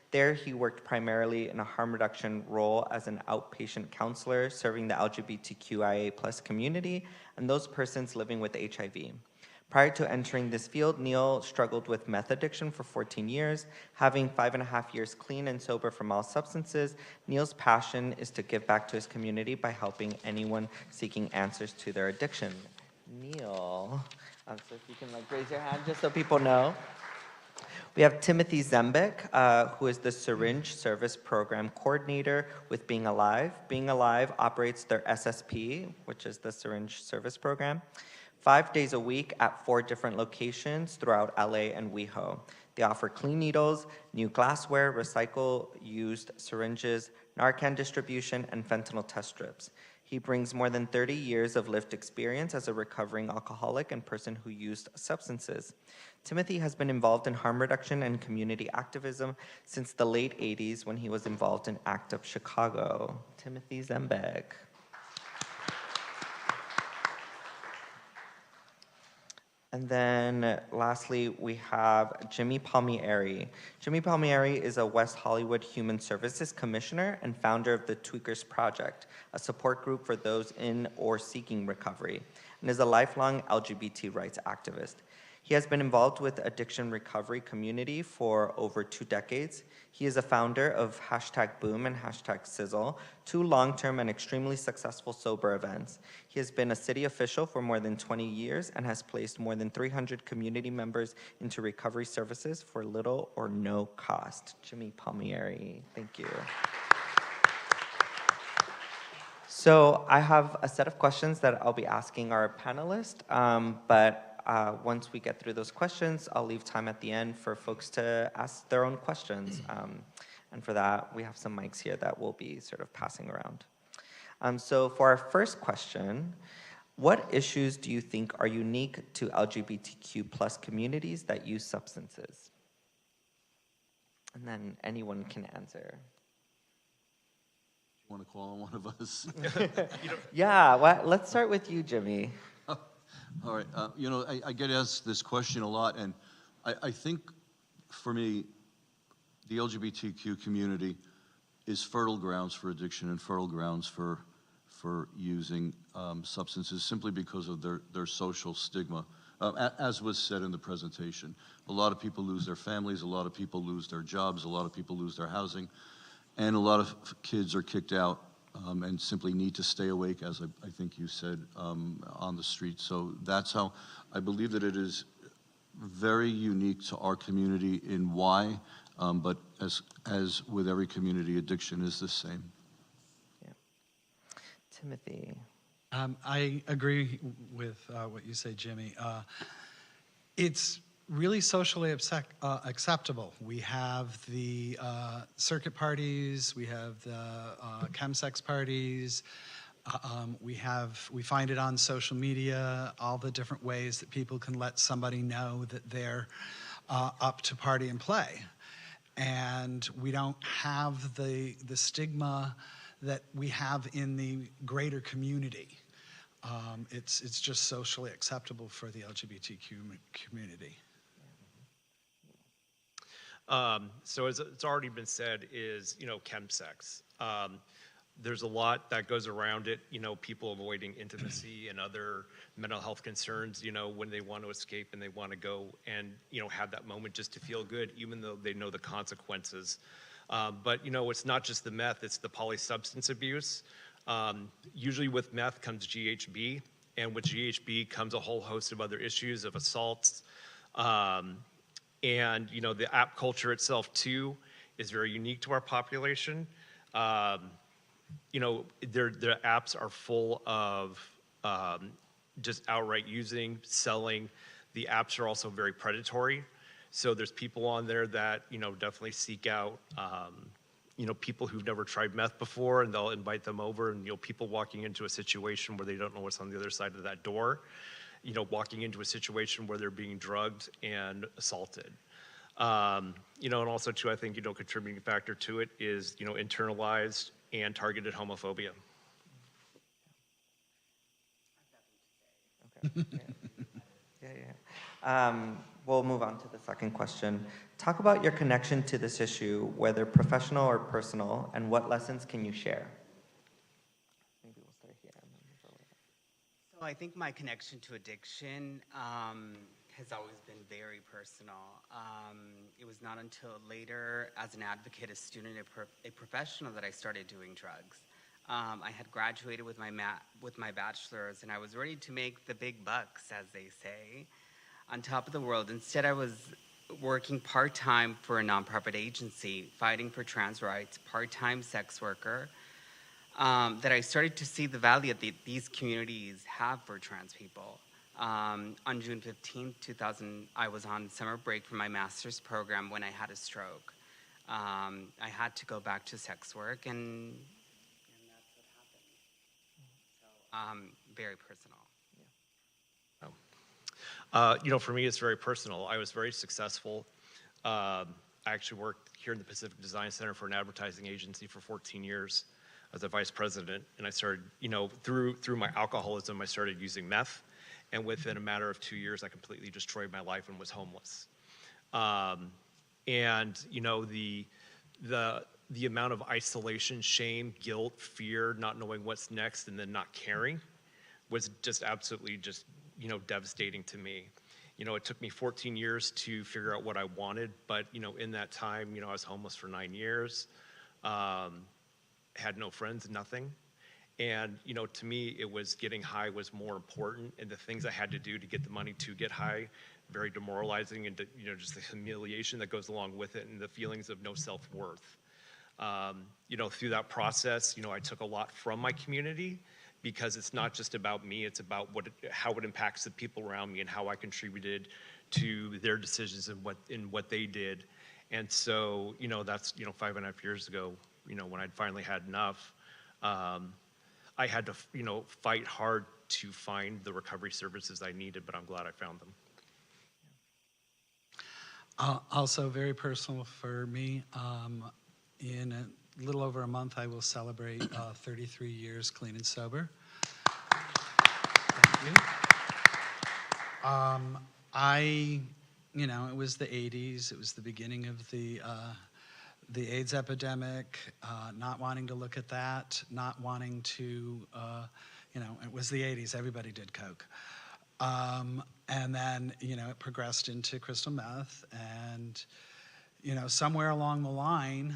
There, he worked primarily in a harm reduction role as an outpatient counselor, serving the LGBTQIA+ community and those persons living with HIV. Prior to entering this field, Neil struggled with meth addiction for 14 years. Having 5.5 years clean and sober from all substances, Neil's passion is to give back to his community by helping anyone seeking answers to their addiction. Neil, so if you can raise your hand just so people know. We have Timothy Zembek, who is the Syringe Service Program Coordinator with Being Alive. Being Alive operates their SSP, which is the Syringe Service Program, 5 days a week at 4 different locations throughout LA and WeHo. They offer clean needles, new glassware, recycle used syringes, Narcan distribution, and fentanyl test strips. He brings more than 30 years of lived experience as a recovering alcoholic and person who used substances. Timothy has been involved in harm reduction and community activism since the late 80s when he was involved in ACT UP Chicago. Timothy Zembeck. And then lastly, we have Jimmy Palmieri. Jimmy Palmieri is a West Hollywood Human Services Commissioner and founder of the Tweakers Project, a support group for those in or seeking recovery, and is a lifelong LGBT rights activist. He has been involved with addiction recovery community for over 2 decades. He is a founder of #Boom and #Sizzle, 2 long-term and extremely successful sober events. He has been a city official for more than 20 years and has placed more than 300 community members into recovery services for little or no cost. Jimmy Palmieri, thank you. So I have a set of questions that I'll be asking our panelists, but once we get through those questions, I'll leave time at the end for folks to ask their own questions. And for that, we have some mics here that we'll be sort of passing around. So for our first question, what issues do you think are unique to LGBTQ plus communities that use substances? And then anyone can answer. You want to call on one of us? Yeah, let's start with you, Jimmy. All right. I get asked this question a lot, and I think for me, the LGBTQ community is fertile grounds for addiction and fertile grounds for using substances simply because of their social stigma. As was said in the presentation, a lot of people lose their families, a lot of people lose their jobs, a lot of people lose their housing, and a lot of kids are kicked out and simply need to stay awake, as I think you said, on the street. So that's how I believe that it is very unique to our community in why, but as with every community, addiction is the same. Yeah. Timothy. I agree with what you say, Jimmy. It's really socially acceptable. We have the circuit parties, we have the chemsex parties, we find it on social media, all the different ways that people can let somebody know that they're up to party and play. And we don't have the stigma that we have in the greater community. It's just socially acceptable for the LGBTQ community. So as it's already been said, is, chemsex. There's a lot that goes around it, people avoiding intimacy and other mental health concerns, when they want to escape and they want to go and, have that moment just to feel good, even though they know the consequences. But, it's not just the meth, it's the polysubstance abuse. Usually with meth comes GHB, and with GHB comes a whole host of other issues of assaults. And, the app culture itself, too, is very unique to our population. Their apps are full of just outright using, selling. The apps are also very predatory. So there's people on there that, definitely seek out, people who've never tried meth before, and they'll invite them over, and, people walking into a situation where they don't know what's on the other side of that door, walking into a situation where they're being drugged and assaulted. And also too, I think, contributing factor to it is, internalized and targeted homophobia. Okay. Yeah. We'll move on to the second question. Talk about your connection to this issue, whether professional or personal, and what lessons can you share? Maybe we'll start here. So I think my connection to addiction has always been very personal. It was not until later, as an advocate, a student, a professional, that I started doing drugs. I had graduated with my bachelor's, and I was ready to make the big bucks, as they say, on top of the world. Instead, I was working part-time for a nonprofit agency, fighting for trans rights, part-time sex worker, that I started to see the value that these communities have for trans people. On June 15th, 2000, I was on summer break for my master's program when I had a stroke. I had to go back to sex work, and that's what happened. So, very personal. For me, it's very personal. I was very successful. I actually worked here in the Pacific Design Center for an advertising agency for 14 years as a vice president. And I started, through my alcoholism, I started using meth. And within a matter of 2 years, I completely destroyed my life and was homeless. The amount of isolation, shame, guilt, fear, not knowing what's next, and then not caring was just absolutely devastating to me. It took me 14 years to figure out what I wanted, but, in that time, I was homeless for 9 years, had no friends, nothing. And, to me, it was getting high was more important, and the things I had to do to get the money to get high, very demoralizing, and, just the humiliation that goes along with it and the feelings of no self-worth. Through that process, I took a lot from my community, because it's not just about me, it's about how it impacts the people around me and how I contributed to their decisions and what they did. And so, that's, 5.5 years ago, when I'd finally had enough, I had to, fight hard to find the recovery services I needed, but I'm glad I found them. Also very personal for me. In a little over a month, I will celebrate 33 years clean and sober. Thank you. It was the 80s. It was the beginning of the AIDS epidemic, not wanting to look at that, not wanting to, it was the 80s. Everybody did coke. And then, it progressed into crystal meth. And, somewhere along the line,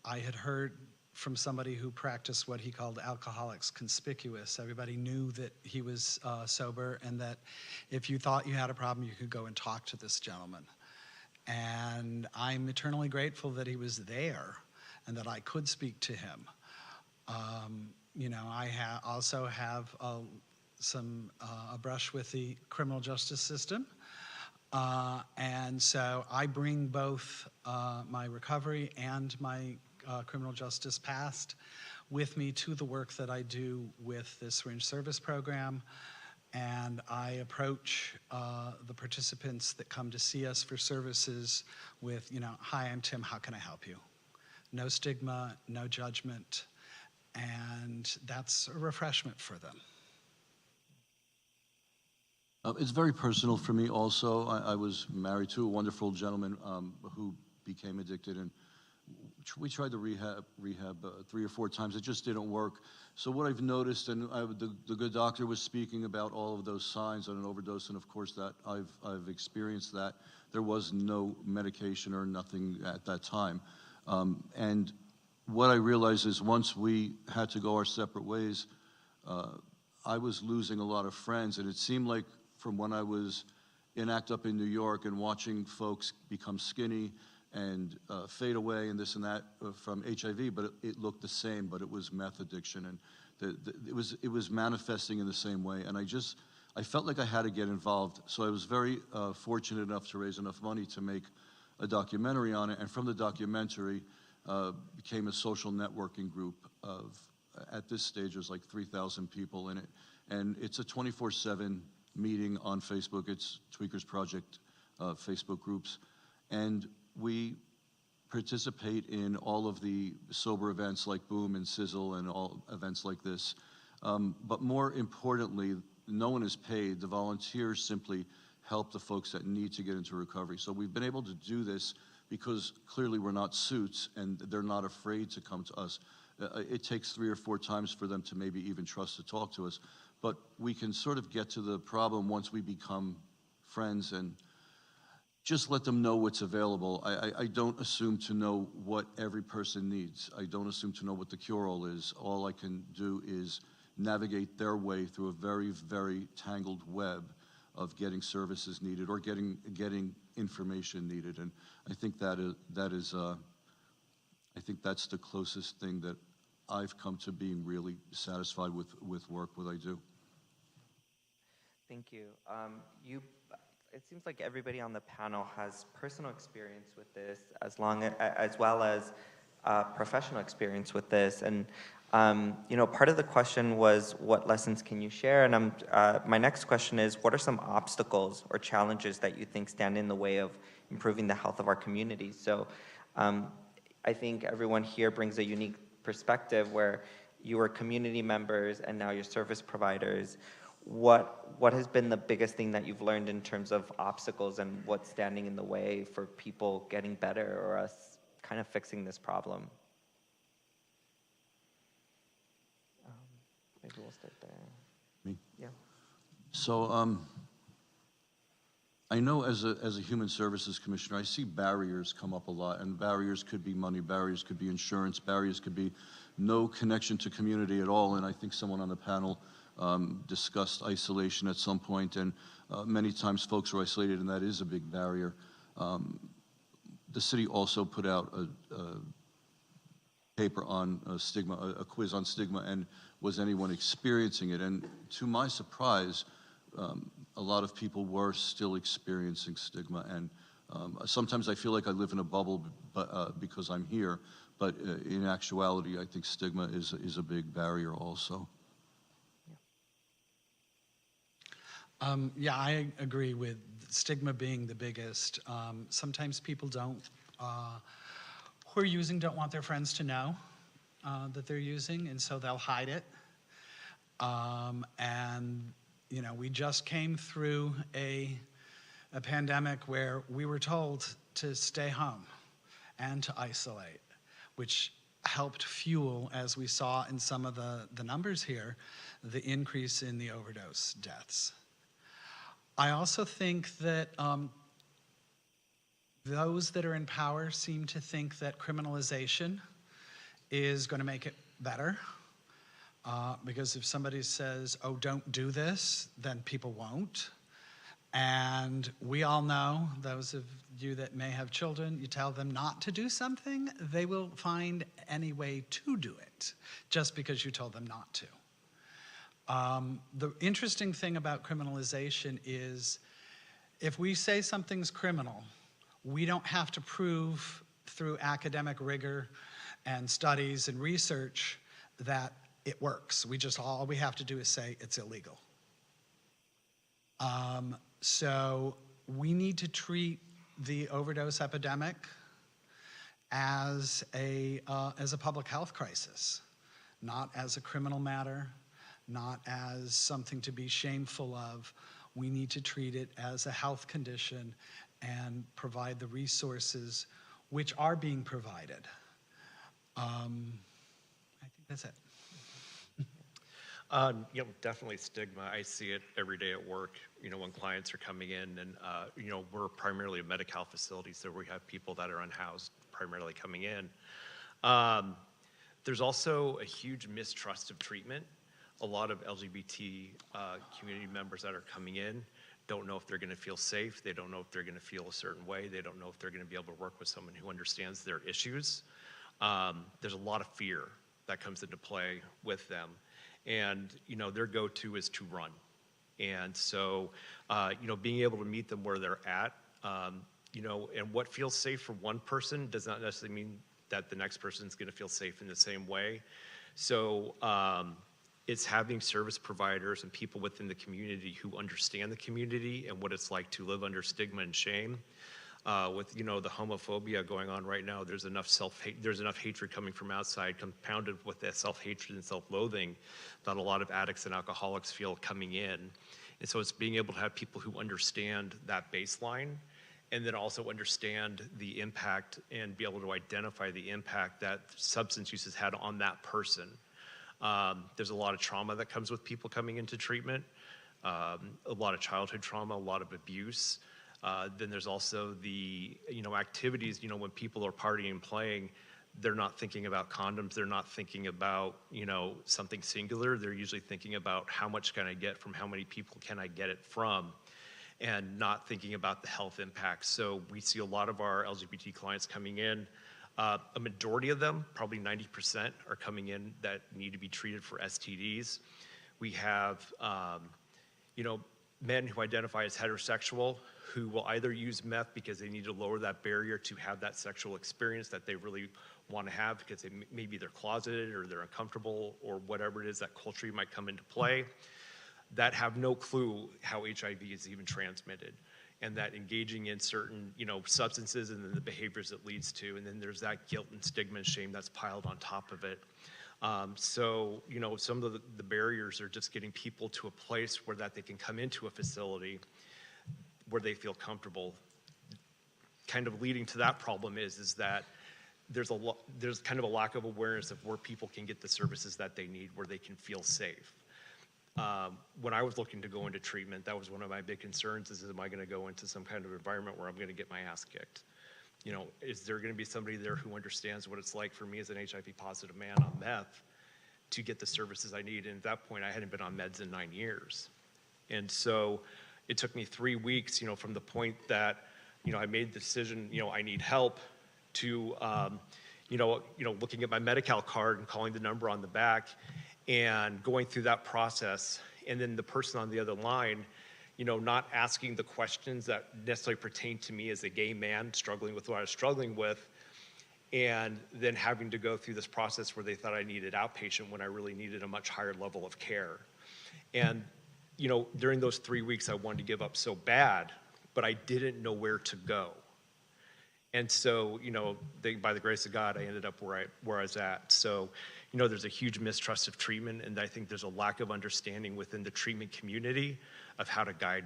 I had heard from somebody who practiced what he called alcoholics conspicuous. Everybody knew that he was sober, and that if you thought you had a problem, you could go and talk to this gentleman. And I'm eternally grateful that he was there and that I could speak to him. I also have a brush with the criminal justice system. And so I bring both my recovery and my criminal justice past with me to the work that I do with this syringe service program. And I approach the participants that come to see us for services with, hi, I'm Tim, how can I help you? No stigma, no judgment, and that's a refreshment for them. It's very personal for me also. I was married to a wonderful gentleman who became addicted, and we tried to rehab 3 or 4 times. It just didn't work. So what I've noticed, and the good doctor was speaking about all of those signs on an overdose, and of course that I've experienced that. There was no medication or nothing at that time. And what I realized is once we had to go our separate ways, I was losing a lot of friends, and it seemed like from when I was in ACT UP in New York and watching folks become skinny and fade away and this and that from HIV, but it looked the same, but it was meth addiction, and it was manifesting in the same way. And I felt like I had to get involved. So I was very fortunate enough to raise enough money to make a documentary on it. And from the documentary became a social networking group of, at this stage, there's like 3,000 people in it. And it's a 24/7 meeting on Facebook. It's Tweakers Project Facebook groups. And we participate in all of the sober events like Boom and Sizzle and all events like this. But more importantly, no one is paid. The volunteers simply help the folks that need to get into recovery. So we've been able to do this because clearly we're not suits and they're not afraid to come to us. It takes 3 or 4 times for them to maybe even trust to talk to us. But we can sort of get to the problem once we become friends and just let them know what's available. I don't assume to know what every person needs. I don't assume to know what the cure-all is. All I can do is navigate their way through a very, very tangled web of getting services needed or getting information needed. And I think I think that's the closest thing that I've come to being really satisfied with work, what I do. Thank you. It seems like everybody on the panel has personal experience with this, as well as professional experience with this. And part of the question was, what lessons can you share? And my next question is, what are some obstacles or challenges that you think stand in the way of improving the health of our communities? So I think everyone here brings a unique perspective where you are community members and now you're service providers. What has been the biggest thing that you've learned in terms of obstacles, and what's standing in the way for people getting better or us kind of fixing this problem? Maybe we'll start there. Me? Yeah. So I know as a human services commissioner, I see barriers come up a lot, and barriers could be money, barriers could be insurance, barriers could be no connection to community at all. And I think someone on the panel discussed isolation at some point, and many times folks are isolated, and that is a big barrier. The city also put out a paper on stigma, a quiz on stigma, and was anyone experiencing it? And to my surprise, a lot of people were still experiencing stigma, and sometimes I feel like I live in a bubble because I'm here, but in actuality, I think stigma is a big barrier also. Yeah, I agree with stigma being the biggest. Sometimes people who are using don't want their friends to know that they're using, and so they'll hide it. And we just came through a pandemic where we were told to stay home and to isolate, which helped fuel, as we saw in some of the numbers here, the increase in the overdose deaths. I also think that those that are in power seem to think that criminalization is going to make it better. Because if somebody says, oh, don't do this, then people won't. And we all know, those of you that may have children, you tell them not to do something, they will find any way to do it, just because you told them not to. The interesting thing about criminalization is, if we say something's criminal, we don't have to prove through academic rigor and studies and research that it works. All we have to do is say it's illegal. So we need to treat the overdose epidemic as a public health crisis, not as a criminal matter, not as something to be shameful of. We need to treat it as a health condition and provide the resources which are being provided. I think that's it. Definitely stigma. I see it every day at work, when clients are coming in, and, we're primarily a Medi-Cal facility, so we have people that are unhoused primarily coming in. There's also a huge mistrust of treatment. A lot of LGBT community members that are coming in don't know if they're going to feel safe. They don't know if they're going to feel a certain way. They don't know if they're going to be able to work with someone who understands their issues. There's a lot of fear that comes into play with them. And, their go-to is to run. And so, being able to meet them where they're at, and what feels safe for one person does not necessarily mean that the next person's going to feel safe in the same way. So, it's having service providers and people within the community who understand the community and what it's like to live under stigma and shame. With the homophobia going on right now, there's enough hatred coming from outside, compounded with that self-hatred and self-loathing that a lot of addicts and alcoholics feel coming in. And so it's being able to have people who understand that baseline, and then also understand the impact and be able to identify the impact that substance use has had on that person. There's a lot of trauma that comes with people coming into treatment, a lot of childhood trauma, a lot of abuse. Then there's also the, activities, when people are partying and playing, they're not thinking about condoms. They're not thinking about, something singular. They're usually thinking about how much can I get from how many people can I get it from, and not thinking about the health impacts. So we see a lot of our LGBT clients coming in. A majority of them, probably 90%, are coming in that need to be treated for STDs. We have, men who identify as heterosexual who will either use meth because they need to lower that barrier to have that sexual experience that they really want to have because maybe they're closeted or they're uncomfortable or whatever it is that culturally might come into play, that have no clue how HIV is even transmitted, and that engaging in certain, substances and then the behaviors it leads to, and then there's that guilt and stigma and shame that's piled on top of it. So, some of the barriers are just getting people to a place where that they can come into a facility where they feel comfortable. Kind of leading to that problem is that there's kind of a lack of awareness of where people can get the services that they need, where they can feel safe. When I was looking to go into treatment, that was one of my big concerns is, am I going to go into some kind of environment where I'm going to get my ass kicked? Is there going to be somebody there who understands what it's like for me as an HIV positive man on meth to get the services I need? And at that point, I hadn't been on meds in 9 years. And so it took me 3 weeks, from the point that, I made the decision, I need help, to, looking at my Medi-Cal card and calling the number on the back and going through that process. And then the person on the other line, not asking the questions that necessarily pertain to me as a gay man struggling with what I was struggling with, and then having to go through this process where they thought I needed outpatient when I really needed a much higher level of care. And, during those 3 weeks, I wanted to give up so bad, but I didn't know where to go. And so, by the grace of God, I ended up where I was at. So, there's a huge mistrust of treatment, and I think there's a lack of understanding within the treatment community of how to guide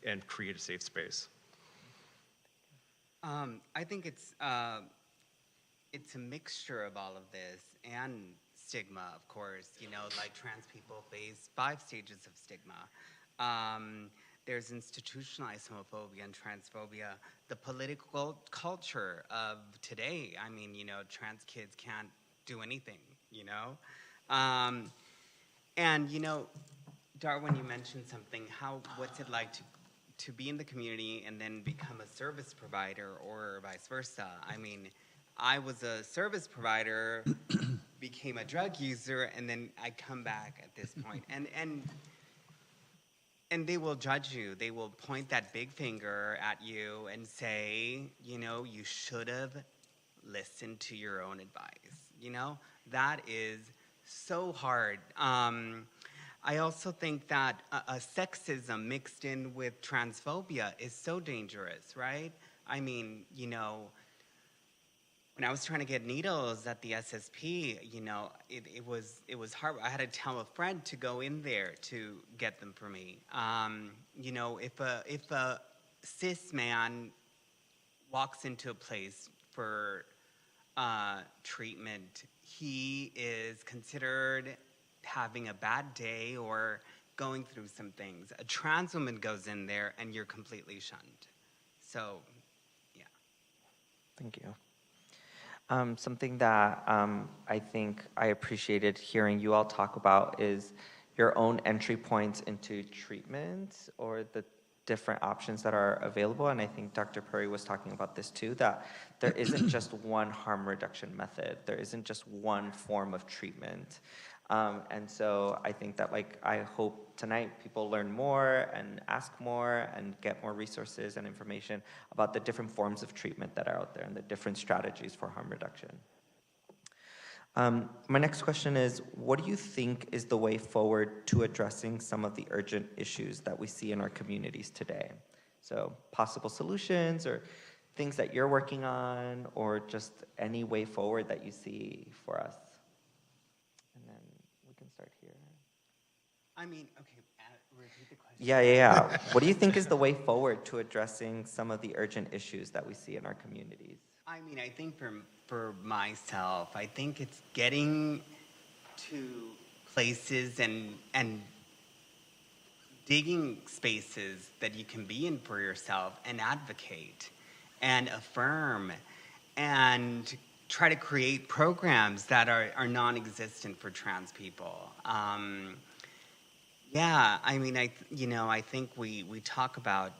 and create a safe space. I think it's a mixture of all of this and stigma, of course. Like trans people face 5 stages of stigma. There's institutionalized homophobia and transphobia. The political culture of today, trans kids can't do anything, And, Darwin, you mentioned something, what's it like to be in the community and then become a service provider or vice versa? I was a service provider, became a drug user, and then I come back at this point. And they will judge you. They will point that big finger at you and say, you should have listened to your own advice. That is so hard. I also think that a sexism mixed in with transphobia is so dangerous, right? When I was trying to get needles at the SSP, it was hard. I had to tell a friend to go in there to get them for me. If a cis man walks into a place for treatment, he is considered having a bad day or going through some things. A trans woman goes in there and you're completely shunned. So, yeah. Thank you. Something that I think I appreciated hearing you all talk about is your own entry points into treatment or the different options that are available. And I think Dr. Puri was talking about this too, that there isn't just one harm reduction method. There isn't just one form of treatment. And so I think that I hope tonight people learn more and ask more and get more resources and information about the different forms of treatment that are out there and the different strategies for harm reduction. My next question is, what do you think is the way forward to addressing some of the urgent issues that we see in our communities today? So possible solutions or things that you're working on, or just any way forward that you see for us? And then we can start here. Okay, repeat the question. Yeah. What do you think is the way forward to addressing some of the urgent issues that we see in our communities? I think for myself, I think it's getting to places and digging spaces that you can be in for yourself and advocate and affirm and try to create programs that are non-existent for trans people. I think we talk about,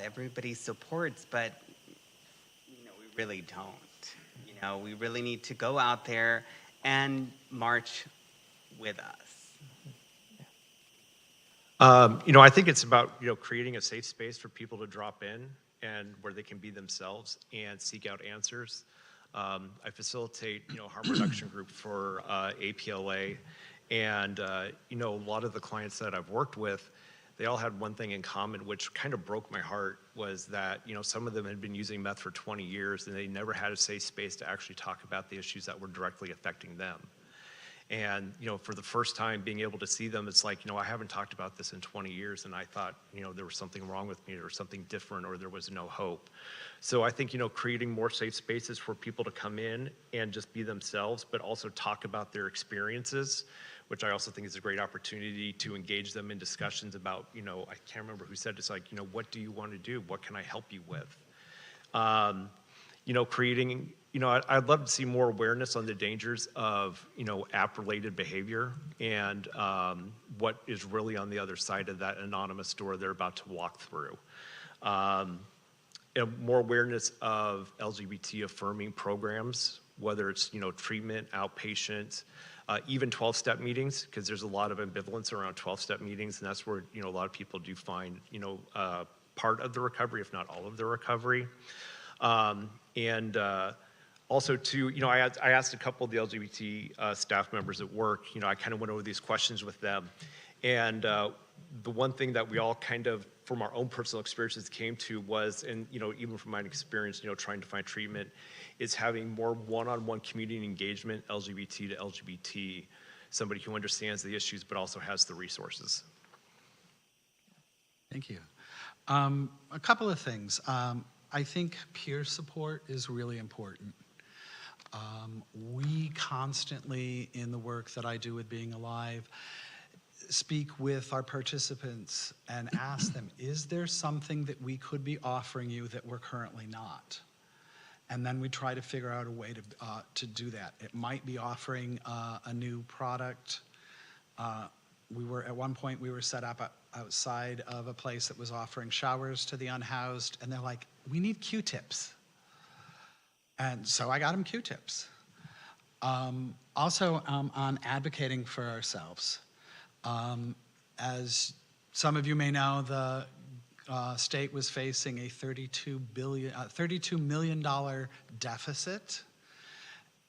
everybody supports, but we really don't. We really need to go out there and march with us. I think it's about, creating a safe space for people to drop in and where they can be themselves and seek out answers. I facilitate, harm reduction group for APLA, and, a lot of the clients that I've worked with, they all had one thing in common, which kind of broke my heart, was that, some of them had been using meth for 20 years and they never had a safe space to actually talk about the issues that were directly affecting them. And, for the first time being able to see them, it's like, I haven't talked about this in 20 years and I thought, there was something wrong with me or something different or there was no hope. So I think, creating more safe spaces for people to come in and just be themselves, but also talk about their experiences, which I also think is a great opportunity to engage them in discussions about, I can't remember who said, it's like, what do you want to do? What can I help you with? Creating, I'd love to see more awareness on the dangers of, app-related behavior and what is really on the other side of that anonymous door they're about to walk through. More awareness of LGBT affirming programs, whether it's, treatment, outpatient, even 12-step meetings, because there's a lot of ambivalence around 12-step meetings, and that's where, a lot of people do find, part of the recovery, if not all of the recovery. Also too, I asked a couple of the LGBT staff members at work, I kind of went over these questions with them. And the one thing that we all kind of, from our own personal experiences came to was, and even from my experience, trying to find treatment, is having more one-on-one community engagement, LGBT to LGBT, somebody who understands the issues but also has the resources. Thank you. A couple of things. I think peer support is really important. We constantly, in the work that I do with Being Alive, speak with our participants and ask them, is there something that we could be offering you that we're currently not? And then we try to figure out a way to do that. It might be offering a new product. At one point, we were set up outside of a place that was offering showers to the unhoused, and they're like, we need Q-tips. And so I got them Q-tips. Also, on advocating for ourselves. As some of you may know, the state was facing a $32 million deficit,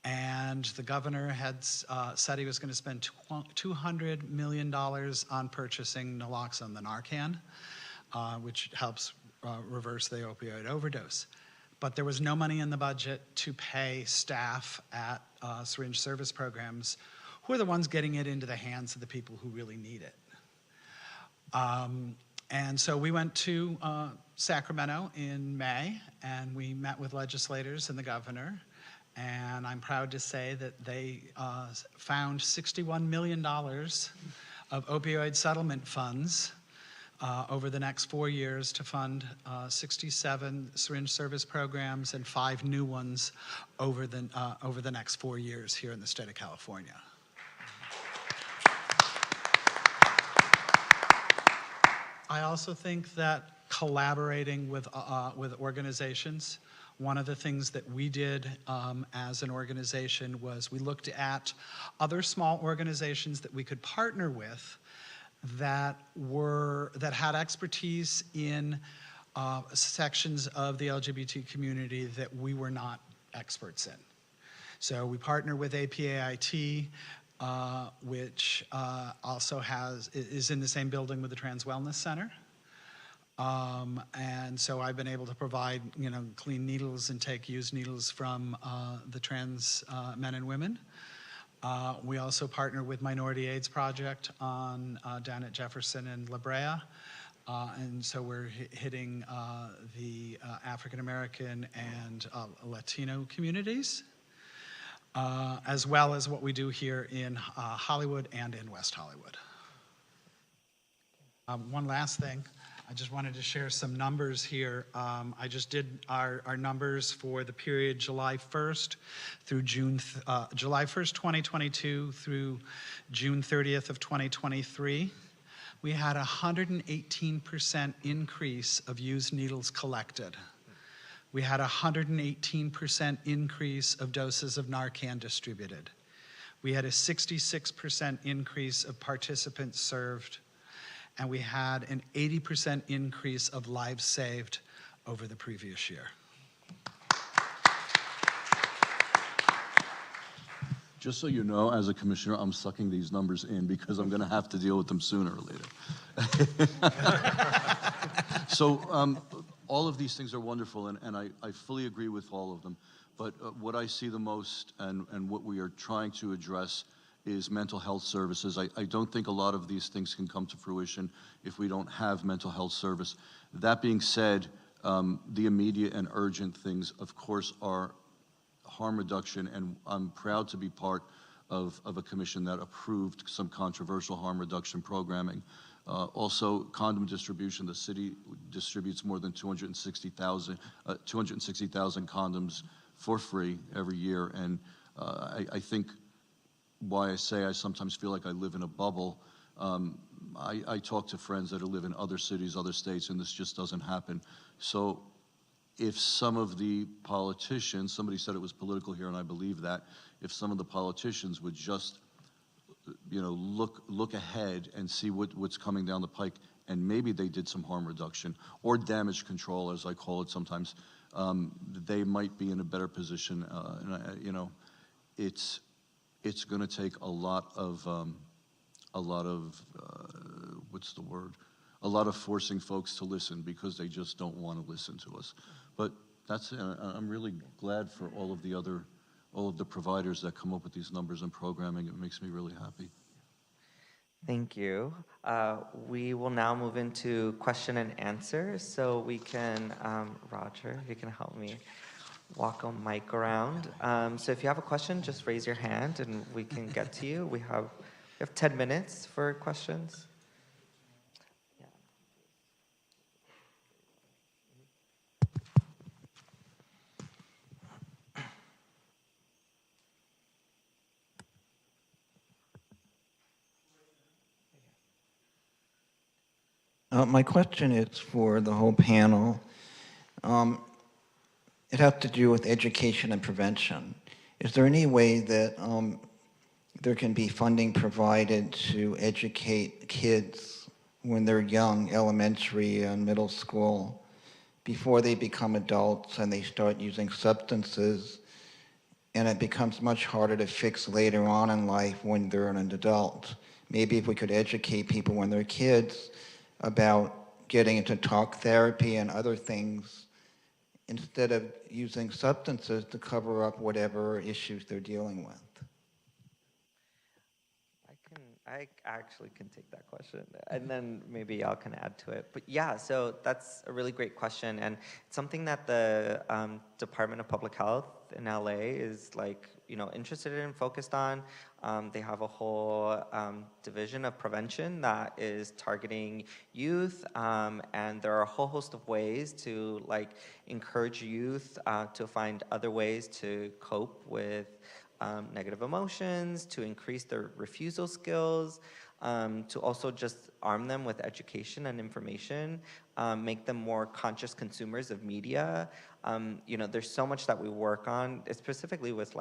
and the governor had said he was going to spend $200 million on purchasing naloxone, the Narcan, which helps reverse the opioid overdose. But there was no money in the budget to pay staff at syringe service programs, who are the ones getting it into the hands of the people who really need it. And so we went to Sacramento in May, and we met with legislators and the governor, and I'm proud to say that they found $61 million of opioid settlement funds over the next 4 years to fund 67 syringe service programs and 5 new ones over the next 4 years here in the state of California. I also think that collaborating with organizations, one of the things that we did as an organization was we looked at other small organizations that we could partner with that had expertise in sections of the LGBT community that we were not experts in. So we partner with APAIT, which also is in the same building with the Trans Wellness Center. And so I've been able to provide, clean needles and take used needles from the trans men and women. We also partner with Minority AIDS Project down at Jefferson and La Brea. And so we're hitting the African American and Latino communities, as well as what we do here in Hollywood and in West Hollywood. One last thing. I just wanted to share some numbers here. I just did our numbers for the period July 1st through July 1st, 2022 through June 30th of 2023. We had a 118% increase of used needles collected. We had a 118% increase of doses of Narcan distributed. We had a 66% increase of participants served. and we had an 80% increase of lives saved over the previous year. Just so you know, as a commissioner, I'm sucking these numbers in because I'm going to have to deal with them sooner or later. So all of these things are wonderful, and I fully agree with all of them. But what I see the most and what we are trying to address is mental health services. I don't think a lot of these things can come to fruition if we don't have mental health service. That being said, the immediate and urgent things, of course, are harm reduction, and I'm proud to be part of a commission that approved some controversial harm reduction programming. Also, condom distribution. The city distributes more than 260,000 condoms for free every year, and I think why I say I sometimes feel like I live in a bubble. I talk to friends that live in other cities, other states, and this just doesn't happen. So if some of the politicians, somebody said it was political here, and I believe that, if some of the politicians would just, look ahead and see what's coming down the pike, and maybe they did some harm reduction or damage control, as I call it sometimes, they might be in a better position. It's going to take a lot of what's the word? A lot of forcing folks to listen because they just don't want to listen to us. But that's, I'm really glad for all of the providers that come up with these numbers and programming. It makes me really happy. Thank you. We will now move into question and answer. So we can, Roger, if you can help me walk a mic around. So if you have a question, just raise your hand and we can get to you. We have 10 minutes for questions. My question is for the whole panel. It has to do with education and prevention. Is there any way that there can be funding provided to educate kids when they're young, elementary and middle school, before they become adults and they start using substances, and it becomes much harder to fix later on in life when they're an adult? Maybe if we could educate people when they're kids about getting into talk therapy and other things instead of using substances to cover up whatever issues they're dealing with. I actually can take that question, and then maybe y'all can add to it. But yeah, so that's a really great question, and it's something that the Department of Public Health in LA is interested in, focused on. They have a whole division of prevention that is targeting youth, and there are a whole host of ways to encourage youth to find other ways to cope with negative emotions, to increase their refusal skills, to also just arm them with education and information, make them more conscious consumers of media. There's so much that we work on, specifically with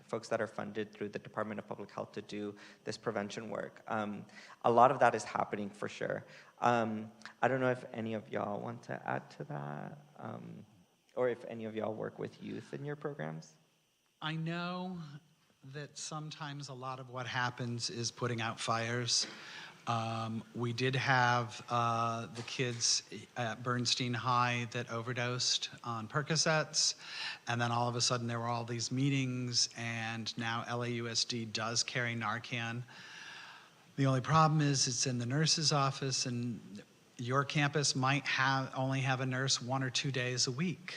folks that are funded through the Department of Public Health to do this prevention work. A lot of that is happening for sure. I don't know if any of y'all want to add to that, or if any of y'all work with youth in your programs. I know that sometimes a lot of what happens is putting out fires. We did have the kids at Bernstein High that overdosed on Percocets, and then all of a sudden there were all these meetings, and now LAUSD does carry Narcan. The only problem is it's in the nurse's office, and your campus might only have a nurse 1 or 2 days a week.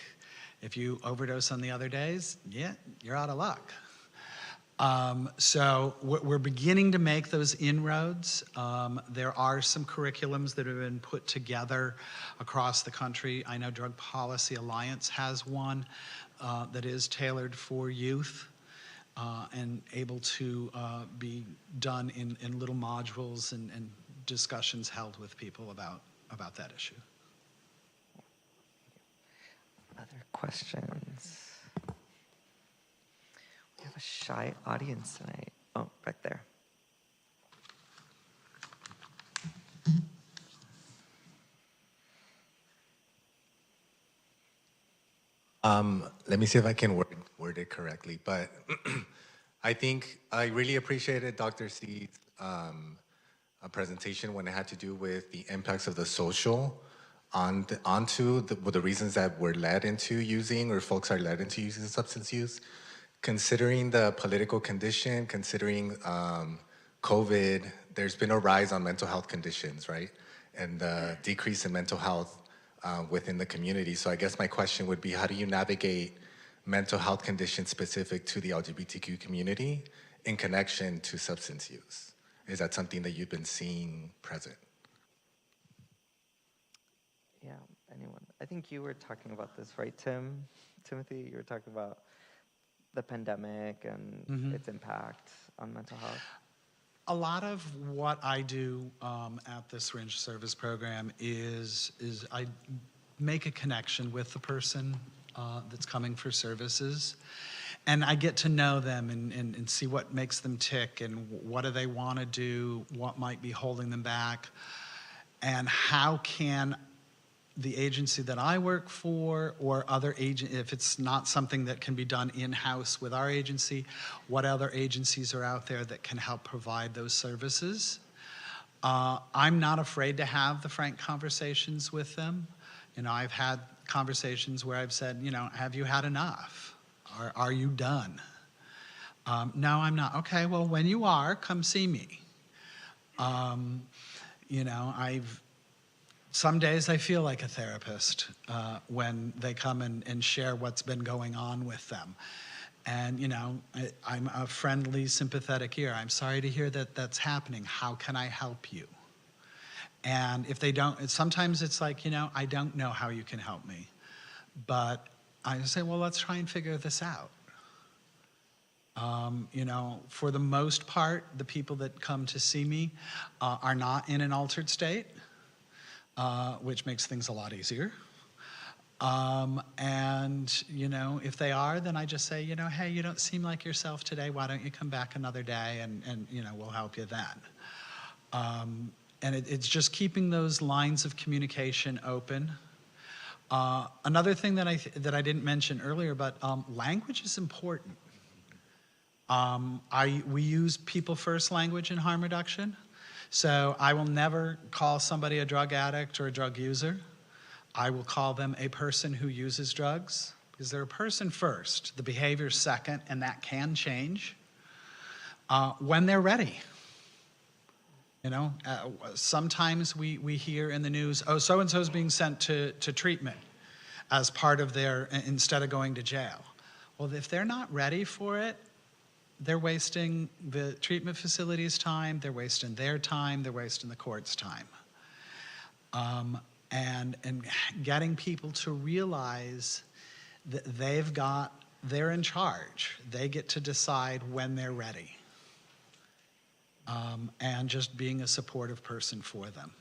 If you overdose on the other days, yeah, you're out of luck. So we're beginning to make those inroads. There are some curriculums that have been put together across the country. I know Drug Policy Alliance has one that is tailored for youth and able to be done in little modules and discussions held with people about that issue. Other questions? We have a shy audience tonight. Oh, right there. Let me see if I can word it correctly. But I think I really appreciated Dr. C's presentation when it had to do with the impacts of the social onto the reasons that we're led into using, or folks are led into using substance use. Considering the political condition, considering COVID, there's been a rise on mental health conditions, right? And the decrease in mental health within the community. So I guess my question would be, how do you navigate mental health conditions specific to the LGBTQ community in connection to substance use? Is that something that you've been seeing present? Yeah, anyone? I think you were talking about this, right, Timothy? You were talking about the pandemic and its impact on mental health. A lot of what I do at the Syringe Service Program is I make a connection with the person that's coming for services. And I get to know them and see what makes them tick and what do they want to do, what might be holding them back, and how can the agency that I work for or other agent, if it's not something that can be done in-house with our agency, what other agencies are out there that can help provide those services. I'm not afraid to have the frank conversations with them. You know, I've had conversations where I've said, you know, have you had enough? Are you done? No, I'm not. Okay, well, when you are, come see me. You know, some days I feel like a therapist when they come and share what's been going on with them. And, you know, I'm a friendly, sympathetic ear. I'm sorry to hear that that's happening. How can I help you? And if they don't, sometimes it's like, you know, I don't know how you can help me. But I say, well, let's try and figure this out. You know, for the most part, the people that come to see me are not in an altered state. Which makes things a lot easier. And, you know, if they are, then I just say, you know, hey, you don't seem like yourself today. Why don't you come back another day and you know, we'll help you then. And it's just keeping those lines of communication open. Another thing that I didn't mention earlier, but language is important. We use people first language in harm reduction. So I will never call somebody a drug addict or a drug user. I will call them a person who uses drugs, because they're a person first, the behavior second, and that can change when they're ready. You know, sometimes we hear in the news, oh, so-and-so's being sent to treatment as part of their, instead of going to jail. Well, if they're not ready for it, they're wasting the treatment facility's time, they're wasting their time, they're wasting the court's time. And getting people to realize that they're in charge. They get to decide when they're ready. And just being a supportive person for them.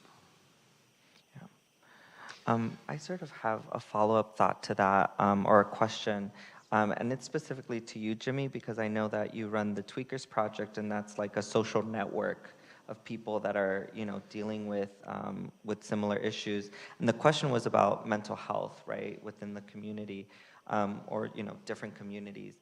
Yeah. I sort of have a follow-up thought to that, or a question. And it's specifically to you, Jimmy, because I know that you run the Tweakers Project, and that's like a social network of people that are, you know, dealing with similar issues. And the question was about mental health, right, within the community, or, you know, different communities.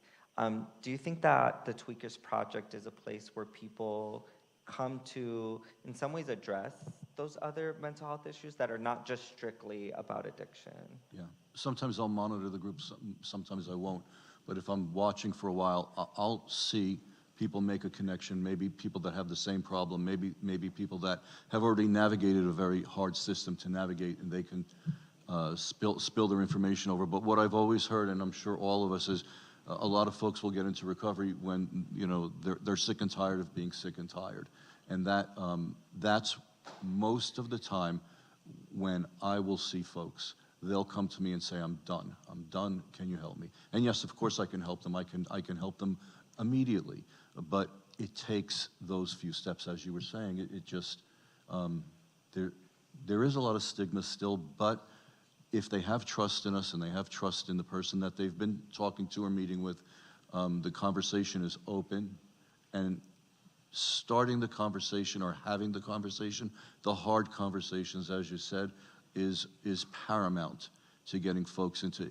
Do you think that the Tweakers Project is a place where people come to, in some ways, address those other mental health issues that are not just strictly about addiction? Yeah. Sometimes I'll monitor the group, sometimes I won't. But if I'm watching for a while, I'll see people make a connection, maybe people that have the same problem, maybe people that have already navigated a very hard system to navigate, and they can spill their information over. But what I've always heard, and I'm sure all of us, is a lot of folks will get into recovery when, you know, they're sick and tired of being sick and tired. And that's most of the time when I will see folks. They'll come to me and say, I'm done, can you help me? And yes, of course I can help them. I can help them immediately, but it takes those few steps, as you were saying. It just, there is a lot of stigma still, but if they have trust in us and they have trust in the person that they've been talking to or meeting with, the conversation is open, and starting the conversation or having the conversation, the hard conversations, as you said, is paramount. to getting folks into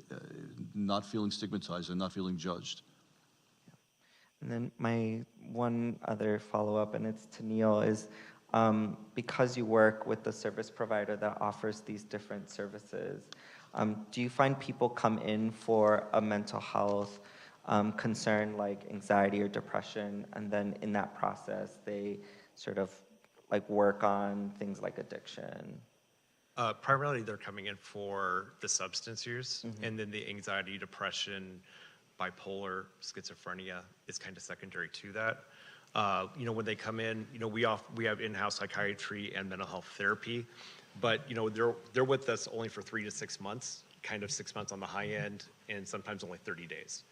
not feeling stigmatized and not feeling judged. And then my one other follow-up, and it's to Neil, is because you work with the service provider that offers these different services, do you find people come in for a mental health concern like anxiety or depression, and then in that process they sort of like work on things like addiction? Primarily, they're coming in for the substance use, and then the anxiety, depression, bipolar, schizophrenia is kind of secondary to that. When they come in, we have in-house psychiatry and mental health therapy, but they're with us only for 3 to 6 months, kind of 6 months on the high end, and sometimes only 30 days.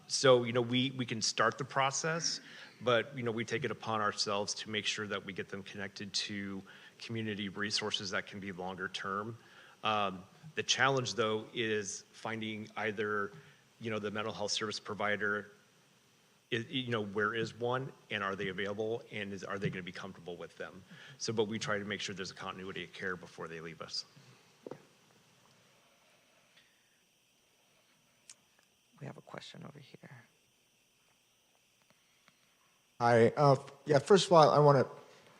So we can start the process, but we take it upon ourselves to make sure that we get them connected to community resources that can be longer term. The challenge, though, is finding either the mental health service provider, where is one, and are they available, and are they going to be comfortable with them? But we try to make sure there's a continuity of care before they leave us. We have a question over here. Hi. Yeah, first of all, I want to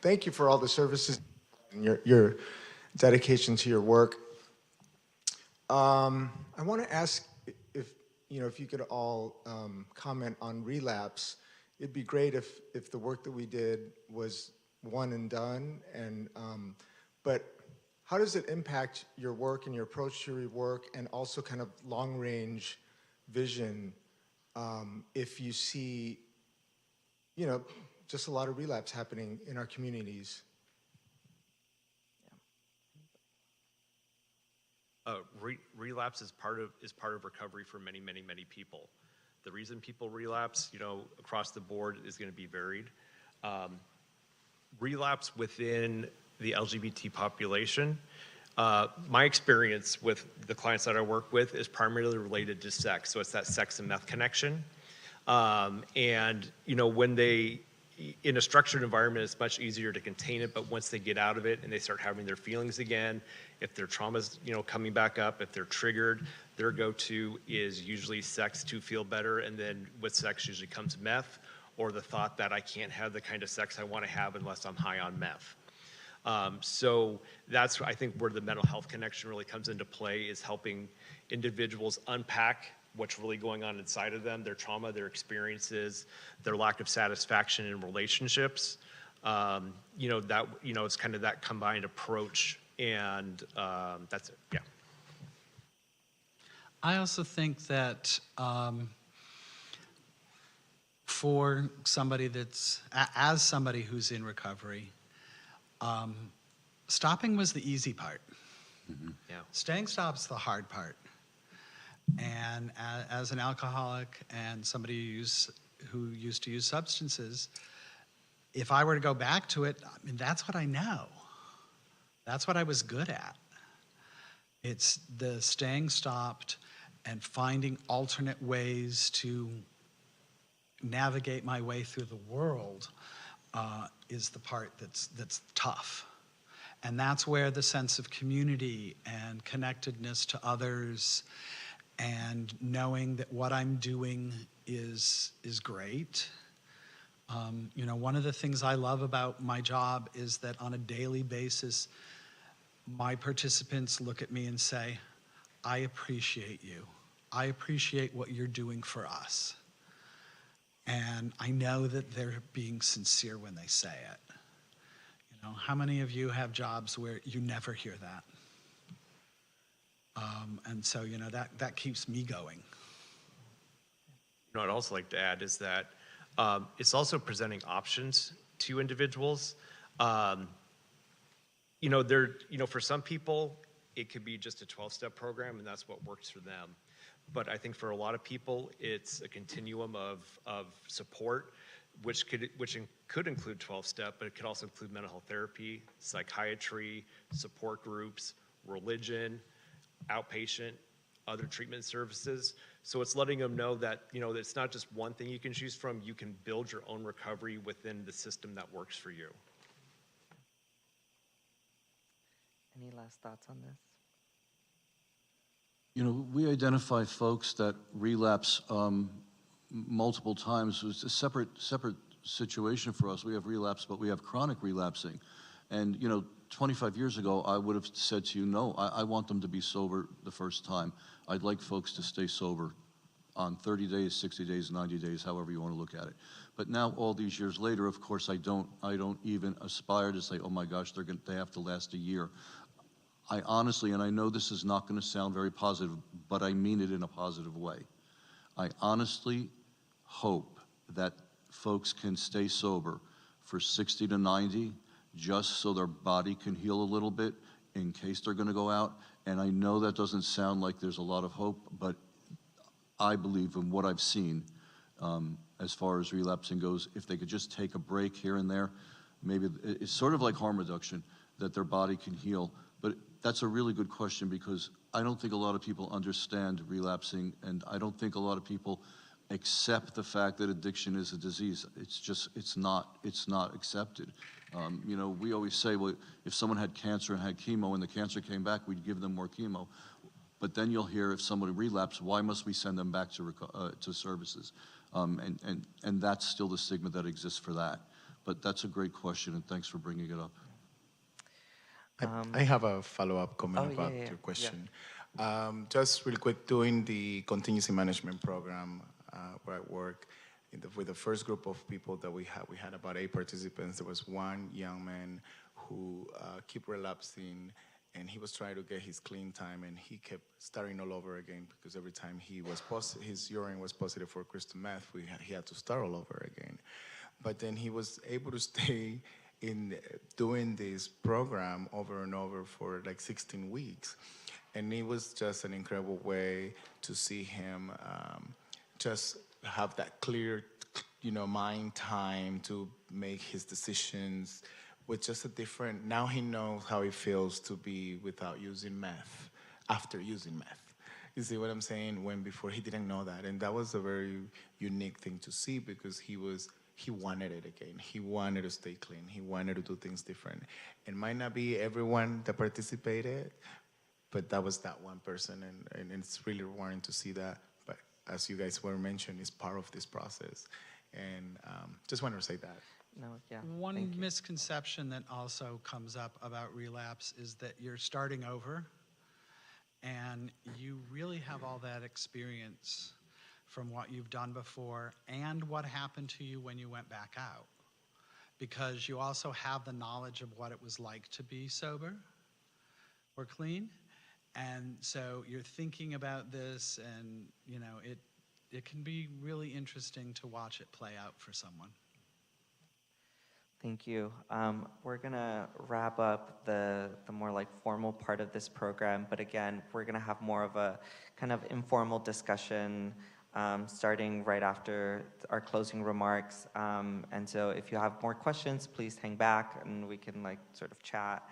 thank you for all the services and your dedication to your work. I want to ask if you could all comment on relapse. It'd be great if the work that we did was one and done, but how does it impact your work and your approach to your work, and also kind of long-range vision if you see, just a lot of relapse happening in our communities? Relapse is part of recovery for many, many, many people. The reason people relapse, across the board is going to be varied. Relapse within the LGBT population, my experience with the clients that I work with is primarily related to sex. So it's that sex and meth connection. When they, in a structured environment, it's much easier to contain it, but once they get out of it and they start having their feelings again, if their trauma's, coming back up, if they're triggered, their go-to is usually sex to feel better, and then with sex usually comes meth, or the thought that I can't have the kind of sex I want to have unless I'm high on meth. So that's, I think, where the mental health connection really comes into play, is helping individuals unpack what's really going on inside of them, their trauma, their experiences, their lack of satisfaction in relationships. It's kind of that combined approach, and that's it, yeah. I also think that for somebody as somebody who's in recovery, stopping was the easy part. Mm-hmm. Yeah. Staying stop's the hard part. And as an alcoholic and somebody who used to use substances, if I were to go back to it, I mean, that's what I know. That's what I was good at. It's the staying stopped and finding alternate ways to navigate my way through the world is the part that's tough. And that's where the sense of community and connectedness to others and knowing that what I'm doing is great. One of the things I love about my job is that on a daily basis, my participants look at me and say, I appreciate you. I appreciate what you're doing for us. And I know that they're being sincere when they say it. How many of you have jobs where you never hear that? And so, that keeps me going. I'd also like to add is that it's also presenting options to individuals. For some people, it could be just a 12-step program, and that's what works for them. But I think for a lot of people, it's a continuum of support, which could include 12-step, but it could also include mental health therapy, psychiatry, support groups, religion, outpatient, other treatment services. So it's letting them know that, it's not just one thing you can choose from. You can build your own recovery within the system that works for you. Any last thoughts on this? You know, we identify folks that relapse multiple times. It's a separate situation for us. We have relapse, but we have chronic relapsing. And, you know, 25 years ago, I would have said to you, no, I want them to be sober the first time. I'd like folks to stay sober on 30 days, 60 days, 90 days, however you want to look at it. But now, all these years later, of course, I don't even aspire to say, oh my gosh, they have to last a year. I honestly, and I know this is not going to sound very positive, but I mean it in a positive way. I honestly hope that folks can stay sober for 60 to 90, just so their body can heal a little bit in case they're going to go out. And I know that doesn't sound like there's a lot of hope, but I believe in what I've seen as far as relapsing goes, if they could just take a break here and there, maybe it's sort of like harm reduction, that their body can heal. But that's a really good question, because I don't think a lot of people understand relapsing, and I don't think a lot of people accept the fact that addiction is a disease. It's not accepted. You know, we always say, well, if someone had cancer and had chemo and the cancer came back, we'd give them more chemo. But then you'll hear, if somebody relapsed, why must we send them back to services? And that's still the stigma that exists for that. But that's a great question, and thanks for bringing it up. I have a follow-up comment about your question. Just real quick, doing the contingency management program where I work, with the first group of people that we had about 8 participants. There was one young man who kept relapsing, and he was trying to get his clean time, and he kept starting all over again, because every time his urine was positive for crystal meth, he had to start all over again. But then he was able to stay in doing this program over and over for like 16 weeks. And it was just an incredible way to see him just have that clear, mind time to make his decisions with just a different, now he knows how it feels to be without using meth, after using meth. You see what I'm saying? When before he didn't know that. And that was a very unique thing to see, because he wanted it again. He wanted to stay clean. He wanted to do things different. It might not be everyone that participated, but that was that one person, and it's really rewarding to see that. But as you guys were mentioning, it's part of this process. And just wanted to say that. No, yeah. One misconception that also comes up about relapse is that you're starting over, and you really have all that experience from what you've done before and what happened to you when you went back out, because you also have the knowledge of what it was like to be sober or clean. And so you're thinking about this, and it can be really interesting to watch it play out for someone. Thank you. We're gonna wrap up the more like formal part of this program, but again, we're gonna have more of a kind of informal discussion starting right after our closing remarks. And so if you have more questions, please hang back and we can like sort of chat.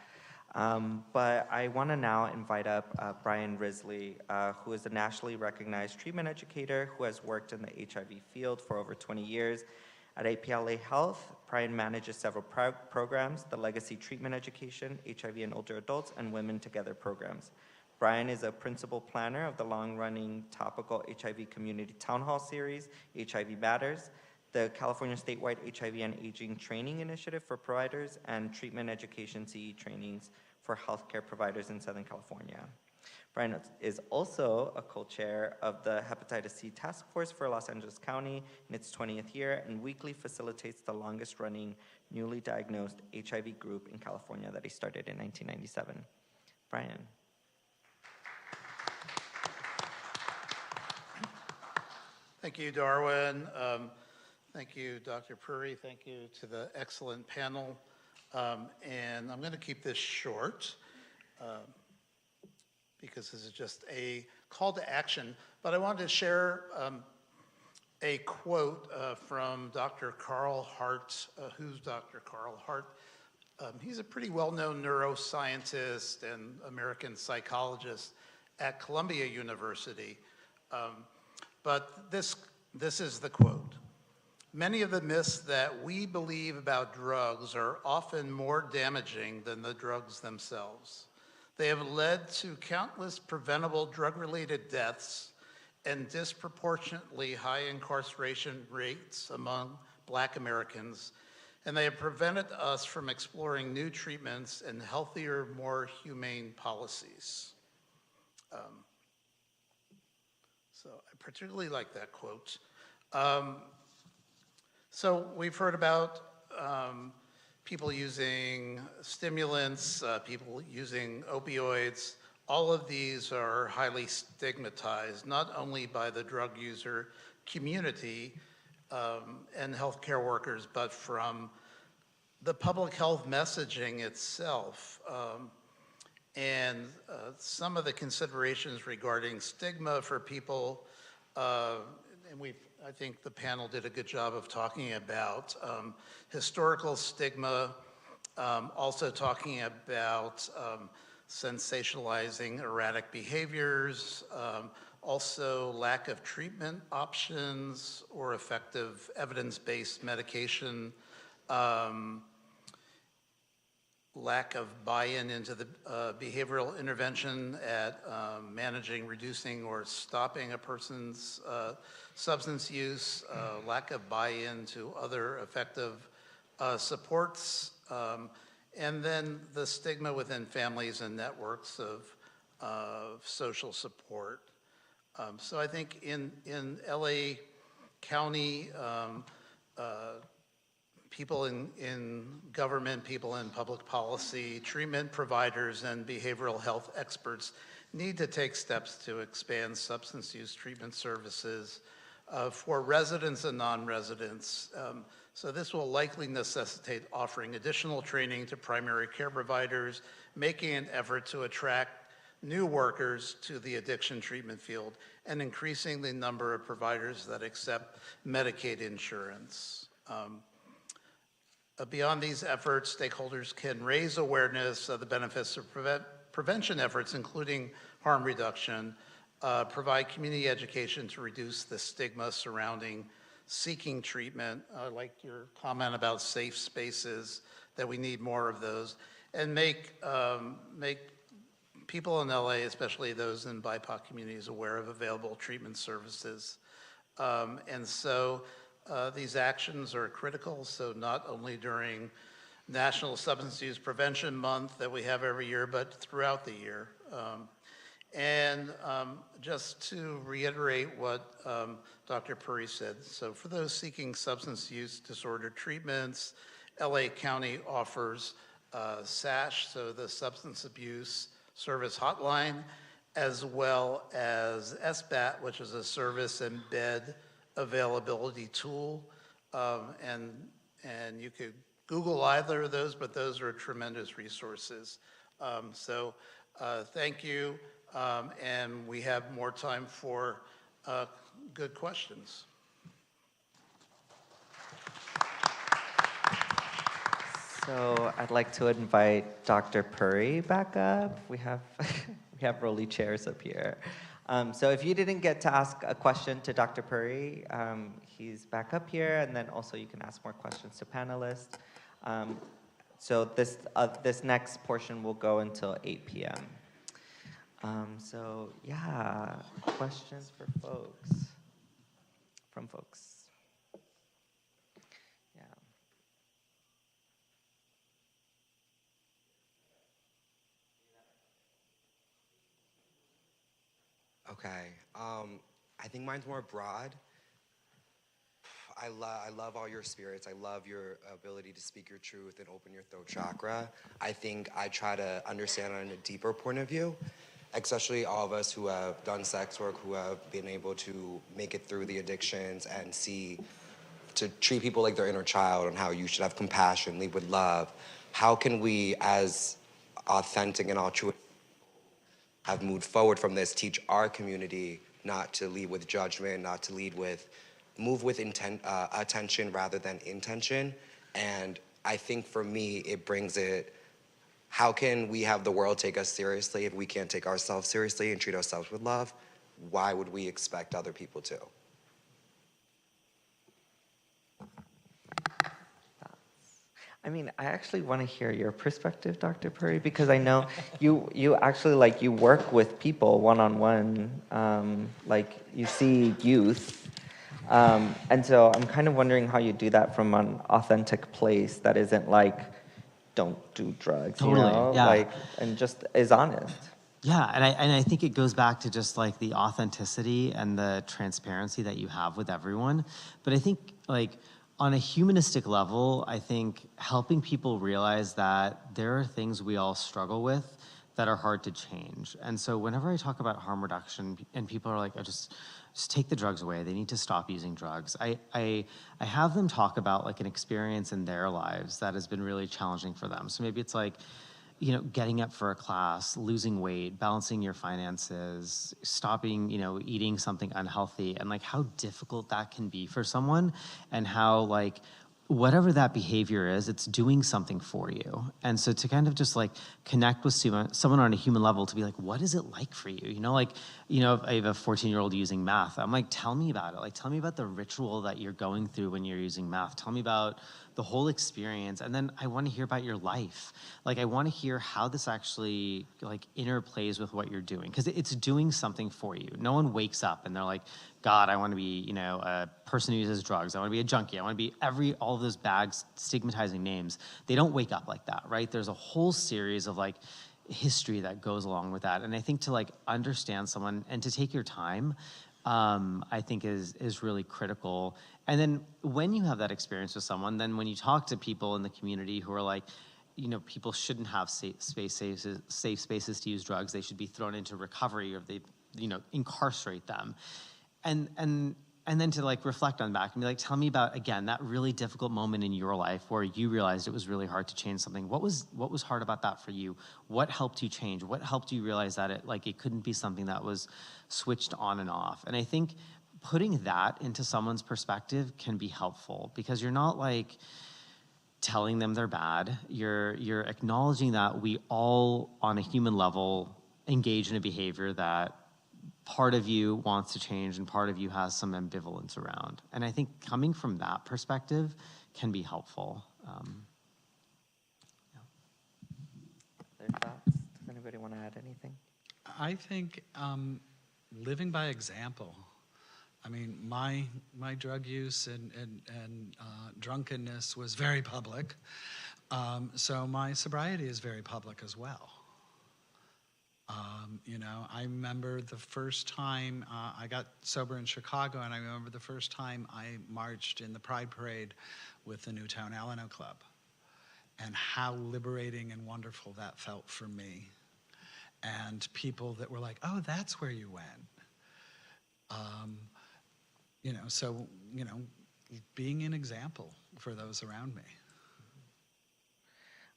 But I want to now invite up Brian Risley, who is a nationally recognized treatment educator who has worked in the HIV field for over 20 years. At APLA Health, Brian manages several programs, the Legacy Treatment Education, HIV in Older Adults, and Women Together programs. Brian is a principal planner of the long-running topical HIV community town hall series, HIV Matters, the California statewide HIV and Aging Training Initiative for providers, and treatment education CE trainings for healthcare providers in Southern California. Brian is also a co-chair of the Hepatitis C Task Force for Los Angeles County in its 20th year, and weekly facilitates the longest-running newly diagnosed HIV group in California that he started in 1997. Brian. Thank you, Darwin. Thank you, Dr. Puri. Thank you to the excellent panel. And I'm going to keep this short because this is just a call to action. But I wanted to share a quote from Dr. Carl Hart. Who's Dr. Carl Hart? He's a pretty well-known neuroscientist and American psychologist at Columbia University. But this is the quote. Many of the myths that we believe about drugs are often more damaging than the drugs themselves. They have led to countless preventable drug-related deaths and disproportionately high incarceration rates among Black Americans, and they have prevented us from exploring new treatments and healthier, more humane policies. So I particularly like that quote. So we've heard about people using stimulants, people using opioids. All of these are highly stigmatized, not only by the drug user community and healthcare workers, but from the public health messaging itself. And some of the considerations regarding stigma for people, and I think the panel did a good job of talking about historical stigma, also talking about sensationalizing erratic behaviors, also lack of treatment options or effective evidence-based medication, lack of buy-in into the behavioral intervention at managing, reducing, or stopping a person's substance use, lack of buy-in to other effective supports, and then the stigma within families and networks of social support. So I think in LA County, people in government, people in public policy, treatment providers, and behavioral health experts need to take steps to expand substance use treatment services for residents and non-residents. So this will likely necessitate offering additional training to primary care providers, making an effort to attract new workers to the addiction treatment field, and increasing the number of providers that accept Medicaid insurance. Beyond these efforts, stakeholders can raise awareness of the benefits of prevention efforts, including harm reduction, provide community education to reduce the stigma surrounding seeking treatment. I like your comment about safe spaces, that we need more of those, and make people in LA, especially those in BIPOC communities, aware of available treatment services. And so these actions are critical, so not only during National Substance Use Prevention Month that we have every year, but throughout the year. And just to reiterate what Dr. Puri said, so for those seeking substance use disorder treatments, LA County offers SASH, so the Substance Abuse Service Hotline, as well as SBAT, which is a service and bed availability tool. And you could Google either of those, but those are tremendous resources. So thank you, and we have more time for good questions. So I'd like to invite Dr. Puri back up. We have we have rolly chairs up here. So if you didn't get to ask a question to Dr. Puri, he's back up here, and then also you can ask more questions to panelists. So this next portion will go until 8 p.m. So yeah, questions for folks, from folks. Okay, I think mine's more broad. I love all your spirits. I love your ability to speak your truth and open your throat chakra. I think I try to understand on a deeper point of view, especially all of us who have done sex work, who have been able to make it through the addictions and to treat people like their inner child, and how you should have compassion, lead with love. How can we, as authentic and altruistic, have moved forward from this, teach our community not to lead with judgment, not to move with attention rather than intention. And I think for me, it brings it, how can we have the world take us seriously if we can't take ourselves seriously and treat ourselves with love? Why would we expect other people to? I mean, I actually want to hear your perspective, Dr. Puri, because I know you actually like you work with people one-on-one, like you see youth, and so I'm kind of wondering how you do that from an authentic place that isn't like, don't do drugs, Totally, you know, yeah. like, and just is honest. Yeah, and I think it goes back to just like the authenticity and the transparency that you have with everyone. But I think like on a humanistic level, I think helping people realize that there are things we all struggle with that are hard to change. And so whenever I talk about harm reduction and people are like, just take the drugs away, they need to stop using drugs. I have them talk about like an experience in their lives that has been really challenging for them. So maybe it's like, you know, getting up for a class, losing weight, balancing your finances, stopping, you know, eating something unhealthy, and like how difficult that can be for someone, and how like whatever that behavior is, it's doing something for you. And so to kind of just like connect with someone on a human level to be like, what is it like for you? You know, like, you know, I have a 14-year-old using meth. I'm like, tell me about it. Like, tell me about the ritual that you're going through when you're using meth. Tell me about the whole experience. And then I want to hear about your life. Like, I want to hear how this actually like interplays with what you're doing, because it's doing something for you. No one wakes up and they're like, God, I want to be, you know, a person who uses drugs. I want to be a junkie. I want to be all of those bad stigmatizing names. They don't wake up like that, right? There's a whole series of like history that goes along with that. And I think to like understand someone and to take your time, I think is really critical. And then when you have that experience with someone, then when you talk to people in the community who are like, you know, people shouldn't have safe spaces to use drugs. They should be thrown into recovery, or they, you know, incarcerate them. And then to like reflect on back and be like, tell me about, again, that really difficult moment in your life where you realized it was really hard to change something. What was hard about that for you? What helped you change? What helped you realize that it couldn't be something that was switched on and off? And I think putting that into someone's perspective can be helpful, because you're not like telling them they're bad. You're acknowledging that we all on a human level engage in a behavior that part of you wants to change and part of you has some ambivalence around. And I think coming from that perspective can be helpful. Other thoughts? Does anybody want to add anything? I think living by example. I mean, my drug use and drunkenness was very public, so my sobriety is very public as well. You know, I remember the first time I got sober in Chicago, and I remember the first time I marched in the Pride Parade with the Newtown Alano Club, and how liberating and wonderful that felt for me. And people that were like, oh, that's where you went. You know, so, you know, being an example for those around me.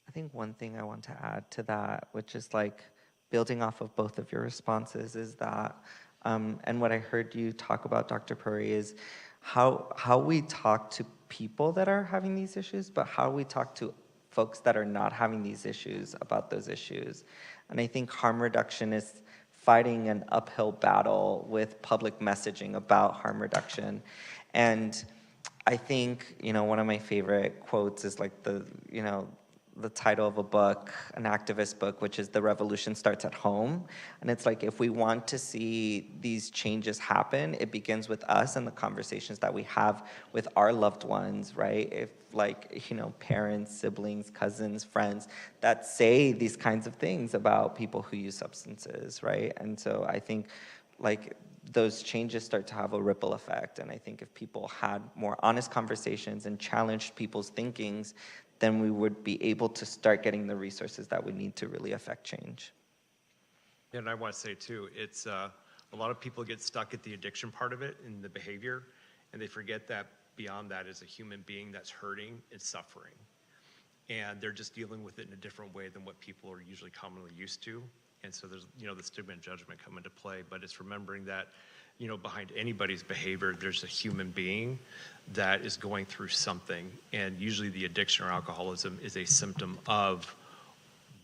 I think one thing I want to add to that, which is like building off of both of your responses, is that, and what I heard you talk about, Dr. Puri, is how we talk to people that are having these issues, but how we talk to folks that are not having these issues about those issues. And I think harm reduction is fighting an uphill battle with public messaging about harm reduction. And I think, you know, one of my favorite quotes is like the title of a book, an activist book, which is The Revolution Starts at Home. And it's like, if we want to see these changes happen, it begins with us and the conversations that we have with our loved ones, right? If like, you know, parents, siblings, cousins, friends that say these kinds of things about people who use substances, right? And so I think like those changes start to have a ripple effect. And I think if people had more honest conversations and challenged people's thinkings, then we would be able to start getting the resources that we need to really affect change. Yeah, and I want to say too, it's a lot of people get stuck at the addiction part of it and the behavior, and they forget that beyond that is a human being that's hurting and suffering. And they're just dealing with it in a different way than what people are usually commonly used to. And so there's, you know, the stigma and judgment come into play, but it's remembering that, you know, behind anybody's behavior, there's a human being that is going through something. And usually the addiction or alcoholism is a symptom of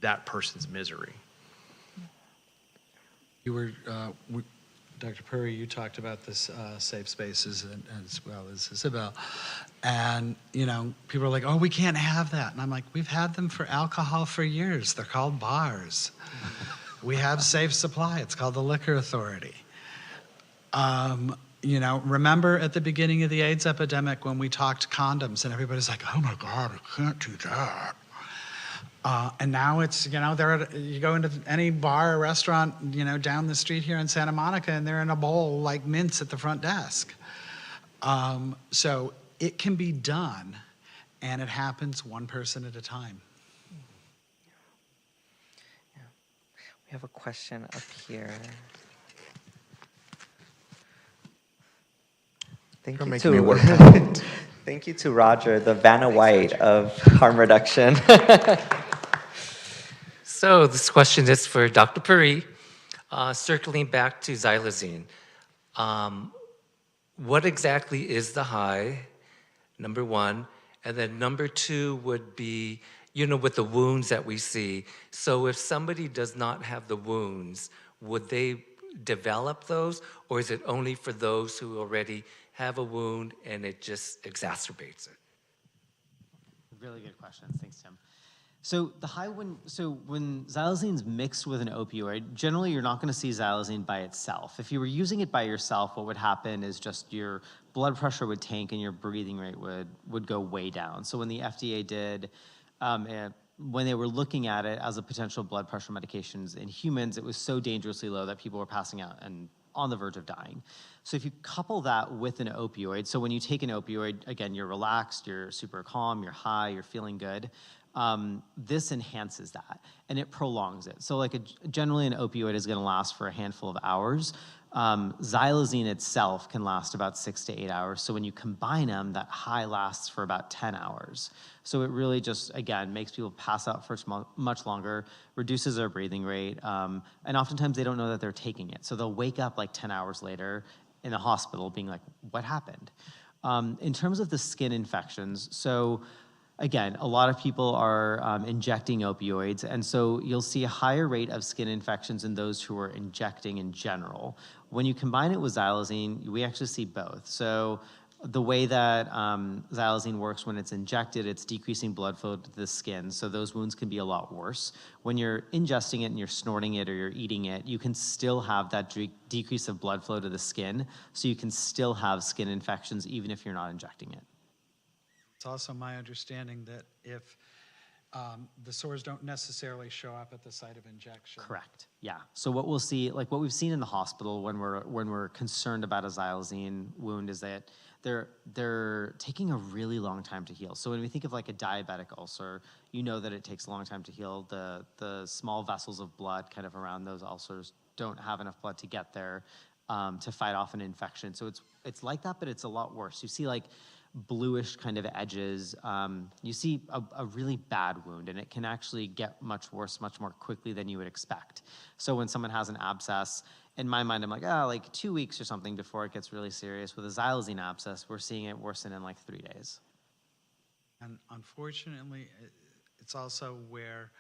that person's misery. You were, Dr. Puri, you talked about this safe spaces and as well as Isabel. And, you know, people are like, oh, we can't have that. And I'm like, we've had them for alcohol for years. They're called bars. We have safe supply. It's called the Liquor Authority. You know, remember at the beginning of the AIDS epidemic when we talked condoms and everybody's like, oh my God, I can't do that. And now it's, you know, you go into any bar or restaurant, you know, down the street here in Santa Monica and they're in a bowl like mints at the front desk. So it can be done and it happens one person at a time. Yeah. We have a question up here. Thank You're you making me work. Thank you to Roger, the Vanna White of harm reduction. So this question is for Dr. Puri. Circling back to xylazine. What exactly is the high, number one? And then number two would be, you know, with the wounds that we see. So if somebody does not have the wounds, would they develop those? Or is it only for those who already have a wound and it just exacerbates it? Really good questions. Thanks, Tim. So when xylazine's mixed with an opioid, generally you're not going to see xylazine by itself. If you were using it by yourself, what would happen is just your blood pressure would tank and your breathing rate would go way down. So when the FDA did, when they were looking at it as a potential blood pressure medications in humans, it was so dangerously low that people were passing out and on the verge of dying. So if you couple that with an opioid, so when you take an opioid, again, you're relaxed, you're super calm, you're high, you're feeling good. This enhances that and it prolongs it. So like generally an opioid is going to last for a handful of hours. Xylazine itself can last about 6 to 8 hours. So when you combine them, that high lasts for about 10 hours. So it really just, again, makes people pass out for much longer, reduces their breathing rate, and oftentimes they don't know that they're taking it. So they'll wake up like 10 hours later in the hospital being like, what happened? In terms of the skin infections, so again, a lot of people are injecting opioids, and so you'll see a higher rate of skin infections in those who are injecting in general. When you combine it with xylazine, we actually see both. So the way that xylazine works when it's injected, it's decreasing blood flow to the skin, so those wounds can be a lot worse. When you're ingesting it and you're snorting it or you're eating it, you can still have that decrease of blood flow to the skin, so you can still have skin infections even if you're not injecting it. It's also my understanding that if the sores don't necessarily show up at the site of injection. Correct. Yeah. So what we'll see, like what we've seen in the hospital when we're concerned about a xylazine wound, is that they're taking a really long time to heal. So when we think of like a diabetic ulcer, you know that it takes a long time to heal. The small vessels of blood kind of around those ulcers don't have enough blood to get there to fight off an infection. So it's like that, but it's a lot worse. You see like bluish kind of edges. You see a really bad wound, and it can actually get much worse much more quickly than you would expect. So when someone has an abscess, in my mind, I'm like, like 2 weeks or something before it gets really serious. With a xylazine abscess, we're seeing it worsen in like 3 days. And unfortunately, it's also where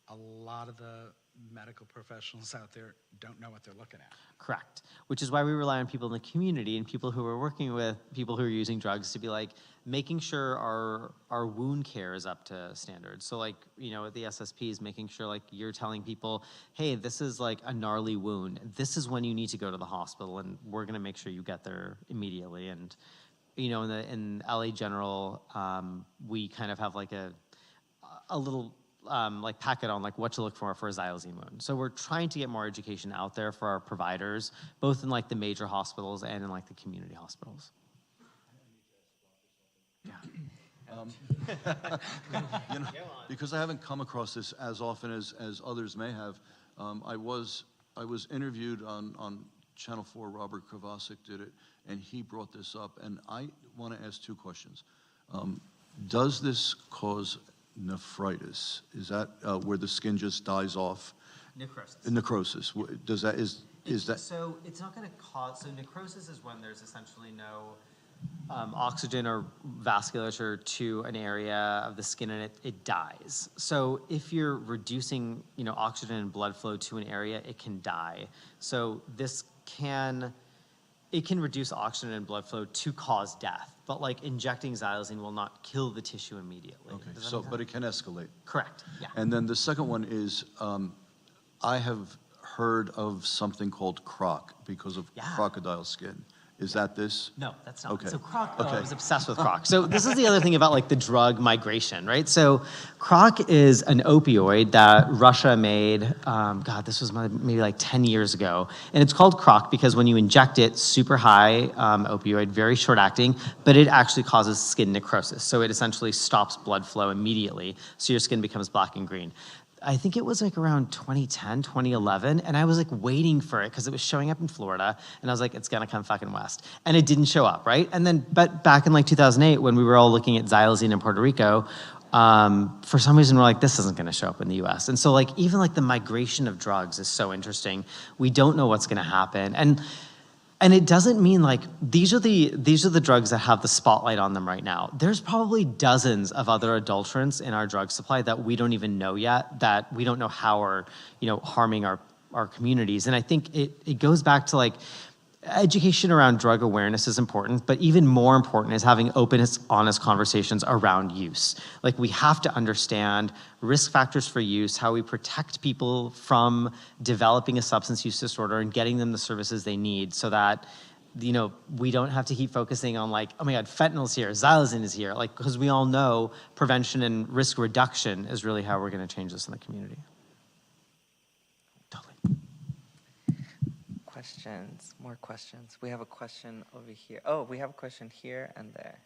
a lot of the medical professionals out there don't know what they're looking at. Correct. Which is why we rely on people in the community and people who are working with people who are using drugs to be like making sure our wound care is up to standards. So like, you know, at the SSPs, making sure like you're telling people, hey, this is like a gnarly wound. This is when you need to go to the hospital, and we're going to make sure you get there immediately. And, you know, in LA General, we kind of have like a little like packet on like what to look for a xylazine wound. So we're trying to get more education out there for our providers, both in like the major hospitals and in like the community hospitals. You know, because I haven't come across this as often as others may have, I was interviewed on Channel 4, Robert Kravasik did it, and he brought this up, and I want to ask two questions. Does this cause nephritis? Is that where the skin just dies off? Necrosis. Necrosis. Does that is that? So it's not going to cause. So necrosis is when there's essentially no oxygen or vasculature to an area of the skin, and it dies. So if you're reducing, you know, oxygen and blood flow to an area, it can die. So this it can reduce oxygen and blood flow to cause death, but like injecting xylazine will not kill the tissue immediately. Okay, Does that so, make but sense? it can escalate. Correct, yeah. And then the second one is, I have heard of something called croc because of crocodile skin. Is that this? No, that's not. Okay. So croc, Okay. I was obsessed with croc. So this is the other thing about like the drug migration, right? So croc is an opioid that Russia made, God, this was maybe like 10 years ago. And it's called croc because when you inject it, super high opioid, very short acting, but it actually causes skin necrosis. So it essentially stops blood flow immediately. So your skin becomes black and green. I think it was like around 2010, 2011, and I was like waiting for it because it was showing up in Florida, and I was like, it's gonna come fucking west. And it didn't show up, right? And then, but back in like 2008, when we were all looking at xylazine in Puerto Rico, for some reason we're like, this isn't gonna show up in the US. And so like, even like the migration of drugs is so interesting. We don't know what's gonna happen. And it doesn't mean like, these are the drugs that have the spotlight on them right now. There's probably dozens of other adulterants in our drug supply that we don't even know yet, that we don't know how are, harming our communities. And I think it goes back to like, education around drug awareness is important, but even more important is having open, honest conversations around use. Like we have to understand risk factors for use, how we protect people from developing a substance use disorder and getting them the services they need so that, we don't have to keep focusing on like, oh my God, fentanyl's here, xylazine is here, like, because we all know prevention and risk reduction is really how we're gonna change this in the community. Questions, more questions. We have a question over here. Oh, we have a question here and there.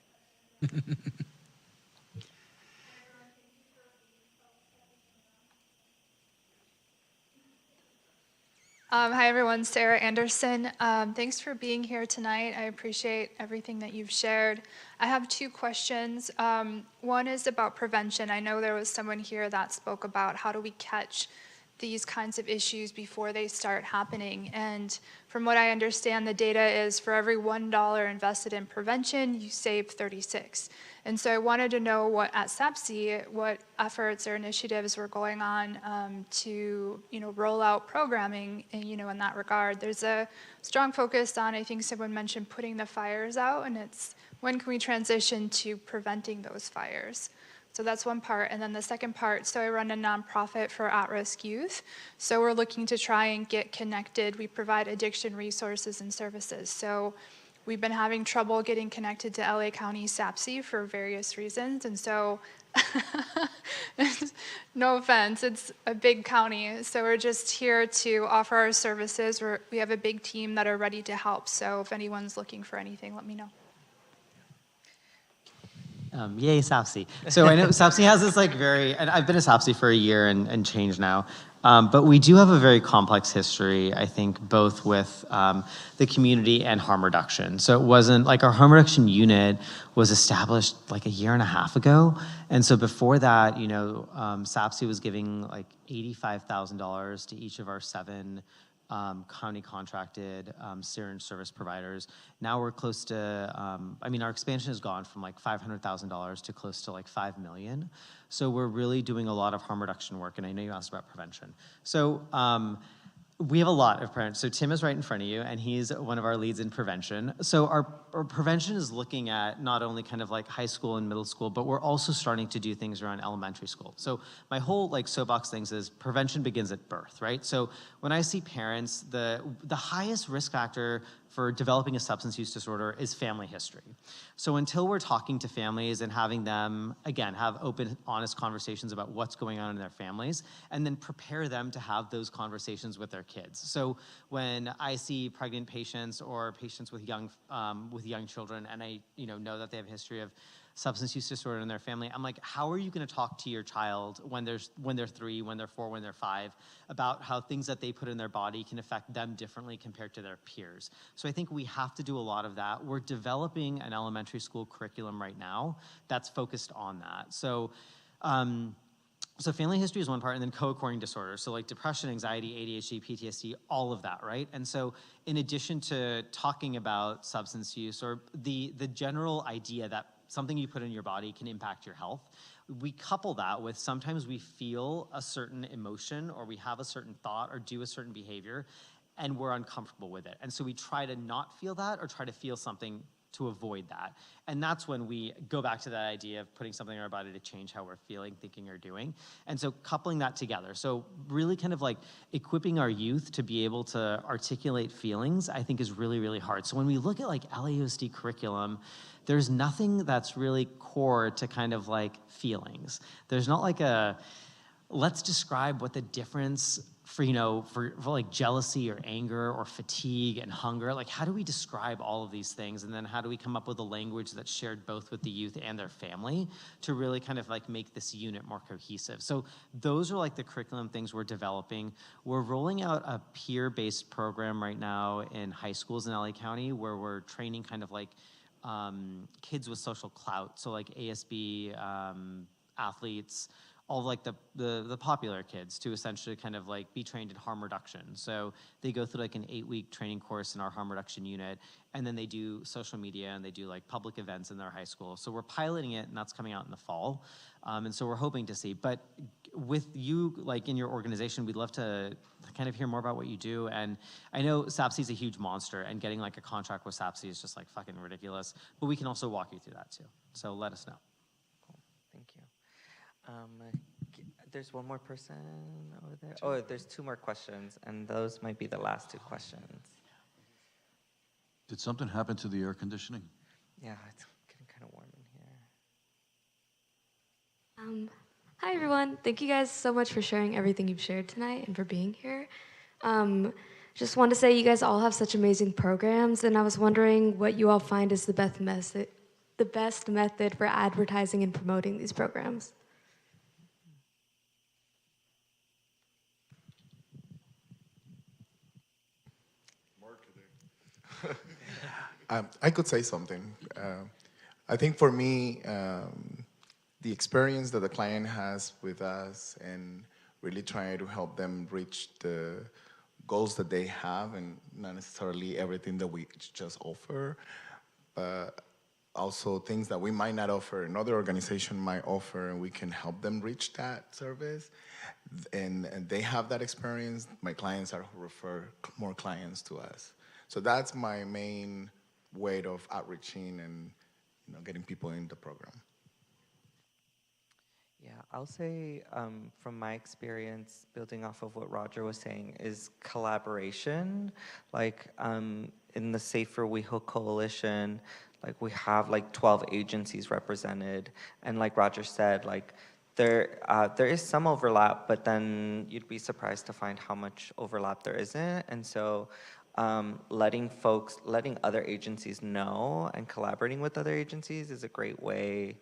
Hi everyone, Sarah Anderson. Thanks for being here tonight. I appreciate everything that you've shared. I have two questions. One is about prevention. I know there was someone here that spoke about how do we catch these kinds of issues before they start happening. And from what I understand, the data is for every $1 invested in prevention, you save 36. And so I wanted to know what at SAPSI, what efforts or initiatives were going on to roll out programming in that regard. There's a strong focus on, I think someone mentioned putting the fires out, and it's when can we transition to preventing those fires? So that's one part. And then the second part, so I run a nonprofit for at-risk youth. So we're looking to try and get connected. We provide addiction resources and services. So we've been having trouble getting connected to LA County SAPSI for various reasons. And so, no offense, it's a big county. So we're just here to offer our services. We have a big team that are ready to help. So if anyone's looking for anything, let me know. Yay, SAPSI. So I know SAPSI has this like and I've been a SAPSI for a year and change now, but we do have a very complex history, I think, both with the community and harm reduction. So it wasn't, like our harm reduction unit was established like a year and a half ago. And so before that, SAPSI was giving like $85,000 to each of our 7 county contracted syringe service providers. Now we're close to, our expansion has gone from like $500,000 to close to like $5 million. So we're really doing a lot of harm reduction work, and I know you asked about prevention. So we have a lot of prevention. So Tim is right in front of you, and he's one of our leads in prevention. So our prevention is looking at not only kind of like high school and middle school, but we're also starting to do things around elementary school. So my whole like soapbox things is prevention begins at birth, right? So when I see parents, the highest risk factor for developing a substance use disorder is family history. So until we're talking to families and having them, again, have open, honest conversations about what's going on in their families, and then prepare them to have those conversations with their kids. So when I see pregnant patients or patients with young children, and I know that they have a history of substance use disorder in their family, I'm like, how are you going to talk to your child when they're 3, when they're 4, when they're 5, about how things that they put in their body can affect them differently compared to their peers? So I think we have to do a lot of that. We're developing an elementary school curriculum right now that's focused on that. So so family history is one part, and then co-occurring disorders. So like depression, anxiety, ADHD, PTSD, all of that, right? And so in addition to talking about substance use or the general idea that something you put in your body can impact your health, we couple that with sometimes we feel a certain emotion or we have a certain thought or do a certain behavior, and we're uncomfortable with it. And so we try to not feel that or try to feel something to avoid that. And that's when we go back to that idea of putting something in our body to change how we're feeling, thinking, or doing. And so coupling that together. So really kind of like equipping our youth to be able to articulate feelings, I think is really, really hard. So when we look at like LAUSD curriculum, there's nothing that's really core to kind of like feelings. There's not like a, let's describe what the difference for, you know, for like jealousy or anger or fatigue and hunger, like how do we describe all of these things? And then how do we come up with a language that's shared both with the youth and their family to really kind of like make this unit more cohesive? So those are like the curriculum things we're developing. We're rolling out a peer-based program right now in high schools in LA County where we're training kind of like kids with social clout. So like ASB athletes, all of like the popular kids to essentially kind of like be trained in harm reduction. So they go through like an 8-week training course in our harm reduction unit, and then they do social media and they do like public events in their high school. So we're piloting it, and that's coming out in the fall. And so we're hoping to see. But with you, like in your organization, we'd love to kind of hear more about what you do. And I know SAPSI is a huge monster, and getting like a contract with SAPSI is just like fucking ridiculous. But we can also walk you through that too. So let us know. Thank you. There's one more person over there. Oh, there's 2 more questions, and those might be the last 2 questions. Did something happen to the air conditioning? Yeah, it's getting kind of warm in here. Hi, everyone. Thank you guys so much for sharing everything you've shared tonight and for being here. Just want to say you guys all have such amazing programs, and I was wondering what you all find is the best method for advertising and promoting these programs. I could say something. I think for me, the experience that the client has with us and really trying to help them reach the goals that they have, and not necessarily everything that we just offer, but also things that we might not offer, another organization might offer, and we can help them reach that service. And they have that experience. My clients are who refer more clients to us. So that's my main way of outreaching and getting people in the program. Yeah, I'll say from my experience, building off of what Roger was saying, is collaboration. Like in the Safer WeHo Coalition, like we have like 12 agencies represented, and like Roger said, like there is some overlap, but then you'd be surprised to find how much overlap there isn't. And so letting other agencies know and collaborating with other agencies is a great way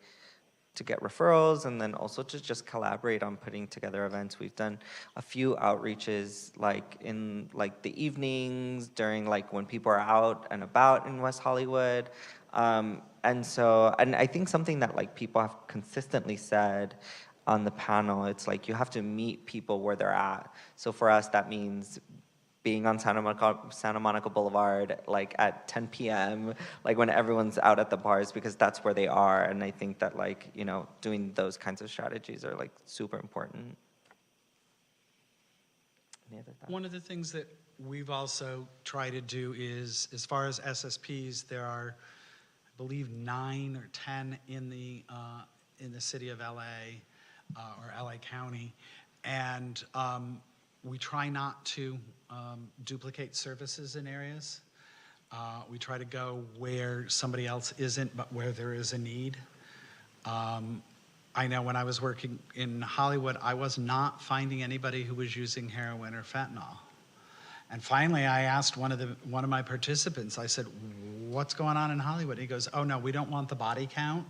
to get referrals, and then also to just collaborate on putting together events. We've done a few outreaches like in like the evenings during like when people are out and about in West Hollywood. And I think something that like people have consistently said on the panel, it's like you have to meet people where they're at. So for us, that means being on Santa Monica Boulevard, like at 10 p.m., like when everyone's out at the bars, because that's where they are. And I think that like, doing those kinds of strategies are like super important. Any other thoughts? One of the things that we've also tried to do is, as far as SSPs, there are, I believe, 9 or 10 in the city of LA or LA County. And we try not to duplicate services in areas. We try to go where somebody else isn't, but where there is a need. I know when I was working in Hollywood, I was not finding anybody who was using heroin or fentanyl. And finally, I asked one of my participants, I said, "What's going on in Hollywood?" He goes, "Oh no, we don't want the body count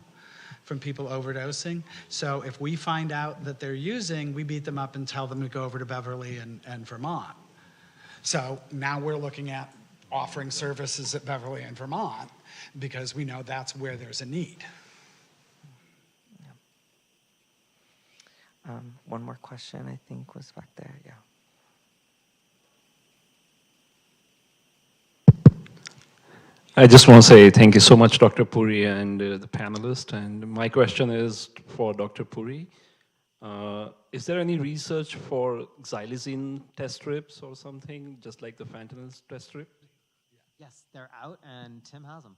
from people overdosing. So if we find out that they're using, we beat them up and tell them to go over to Beverly and Vermont." So now we're looking at offering services at Beverly and Vermont because we know that's where there's a need. Yeah. One more question, I think, was back there. Yeah. I just want to say thank you so much, Dr. Puri, and the panelists. And my question is for Dr. Puri. Is there any research for xylazine test strips or something, just like the fentanyl test strip? Yes, they're out, and Tim has them.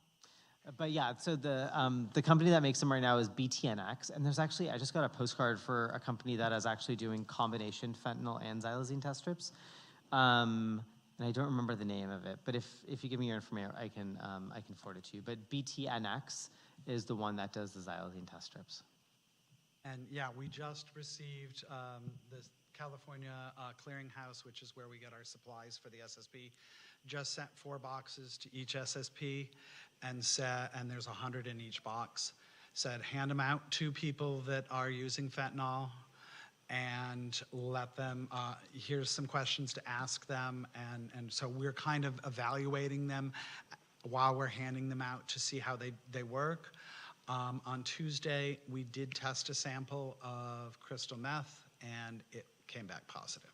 But yeah, so the company that makes them right now is BTNX, and there's actually, I just got a postcard for a company that is actually doing combination fentanyl and xylazine test strips. And I don't remember the name of it, but if you give me your information, I can forward it to you. But BTNX is the one that does the xylazine test strips. And yeah, we just received the California Clearinghouse, which is where we get our supplies for the SSP, just sent 4 boxes to each SSP and there's 100 in each box. Said hand them out to people that are using fentanyl and let them, here's some questions to ask them. And so we're kind of evaluating them while we're handing them out to see how they work. On Tuesday, we did test a sample of crystal meth, and it came back positive.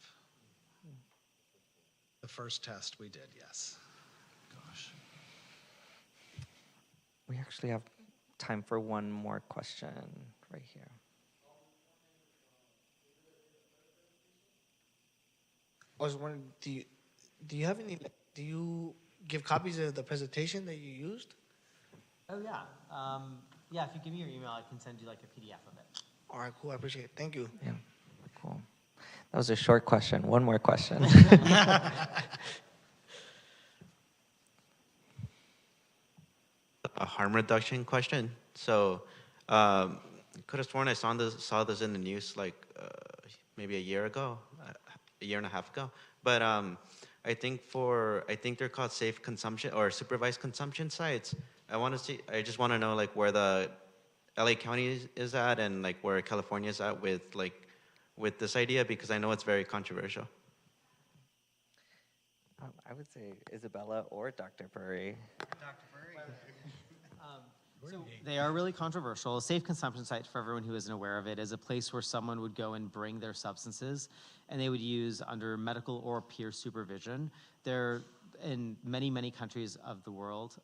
The first test we did, yes. Gosh. We actually have time for one more question right here. I was wondering, do you have any, do you give copies of the presentation that you used? Oh yeah. Yeah, if you give me your email, I can send you like a PDF of it. All right, cool, I appreciate it. Thank you. Yeah, cool. That was a short question. One more question. A harm reduction question. So, could have sworn I saw this in the news like maybe a year ago, a year and a half ago. But I think they're called safe consumption or supervised consumption sites. I just want to know like where the LA County is at and like where California is at with this idea, because I know it's very controversial. I would say Isabella or Dr. Puri. So they are really controversial. A safe consumption site, for everyone who isn't aware of it, is a place where someone would go and bring their substances, and they would use under medical or peer supervision. They're in many, many countries of the world,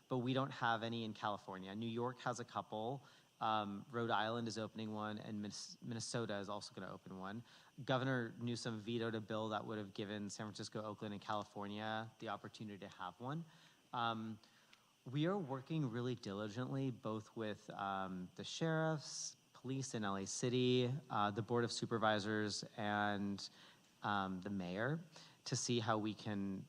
but we don't have any in California. New York has a couple. Rhode Island is opening one, and Minnesota is also going to open one. Governor Newsom vetoed a bill that would have given San Francisco, Oakland, and California the opportunity to have one. We are working really diligently, both with the sheriffs, police in LA City, the Board of Supervisors, and the mayor, to see how we can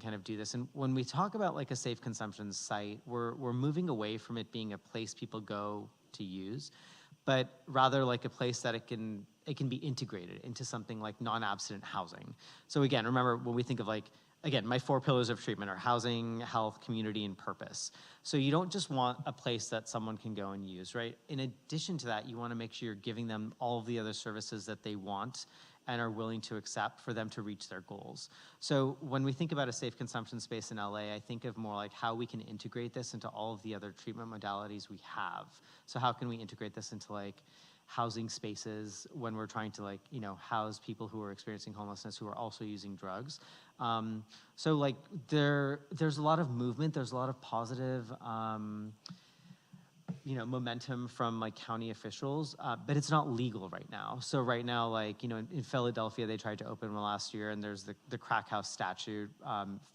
kind of do this. And when we talk about like a safe consumption site, we're moving away from it being a place people go to use, but rather like a place that it can be integrated into something like non-abstinent housing. So again, remember when we think of like, again, my 4 pillars of treatment are housing, health, community, and purpose. So you don't just want a place that someone can go and use, right? In addition to that, you want to make sure you're giving them all of the other services that they want and are willing to accept for them to reach their goals. So when we think about a safe consumption space in LA, I think of more like how we can integrate this into all of the other treatment modalities we have. So how can we integrate this into like housing spaces when we're trying to like, you know, house people who are experiencing homelessness who are also using drugs. So like there's a lot of movement, there's a lot of positive, you know, momentum from like county officials, but it's not legal right now. So right now, like, you know, in Philadelphia, they tried to open one last year, and there's the crack house statute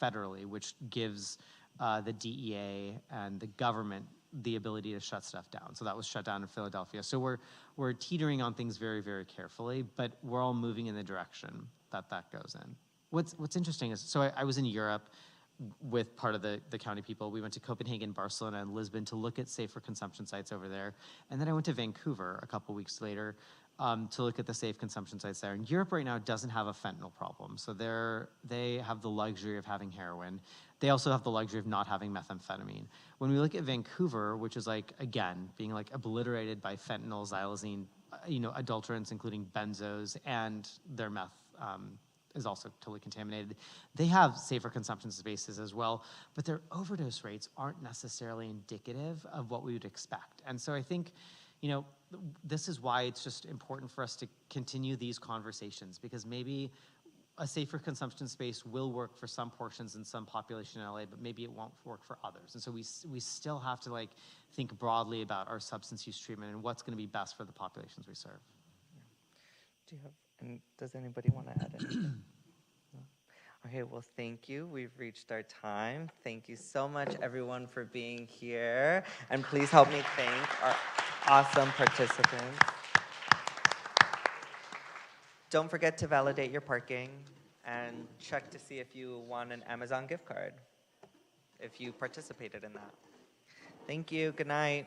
federally, which gives the DEA and the government the ability to shut stuff down. So that was shut down in Philadelphia. So we're teetering on things very, very carefully, but we're all moving in the direction that goes in. What's interesting is, so I was in Europe with part of the county people. We went to Copenhagen, Barcelona, and Lisbon to look at safer consumption sites over there. And then I went to Vancouver a couple weeks later to look at the safe consumption sites there. And Europe right now doesn't have a fentanyl problem. So they have the luxury of having heroin. They also have the luxury of not having methamphetamine. When we look at Vancouver, which is like, again, being like obliterated by fentanyl, xylazine, you know, adulterants, including benzos, and their meth is also totally contaminated. They have safer consumption spaces as well, but their overdose rates aren't necessarily indicative of what we would expect. And so I think, you know, this is why it's just important for us to continue these conversations, because maybe a safer consumption space will work for some portions in some population in LA, but maybe it won't work for others. And so we still have to like think broadly about our substance use treatment and what's going to be best for the populations we serve. Do you have, and does anybody want to add anything? No? Okay, well, thank you. We've reached our time. Thank you so much, everyone, for being here. And please help me thank our awesome participants. Don't forget to validate your parking and check to see if you won an Amazon gift card, if you participated in that. Thank you. Good night.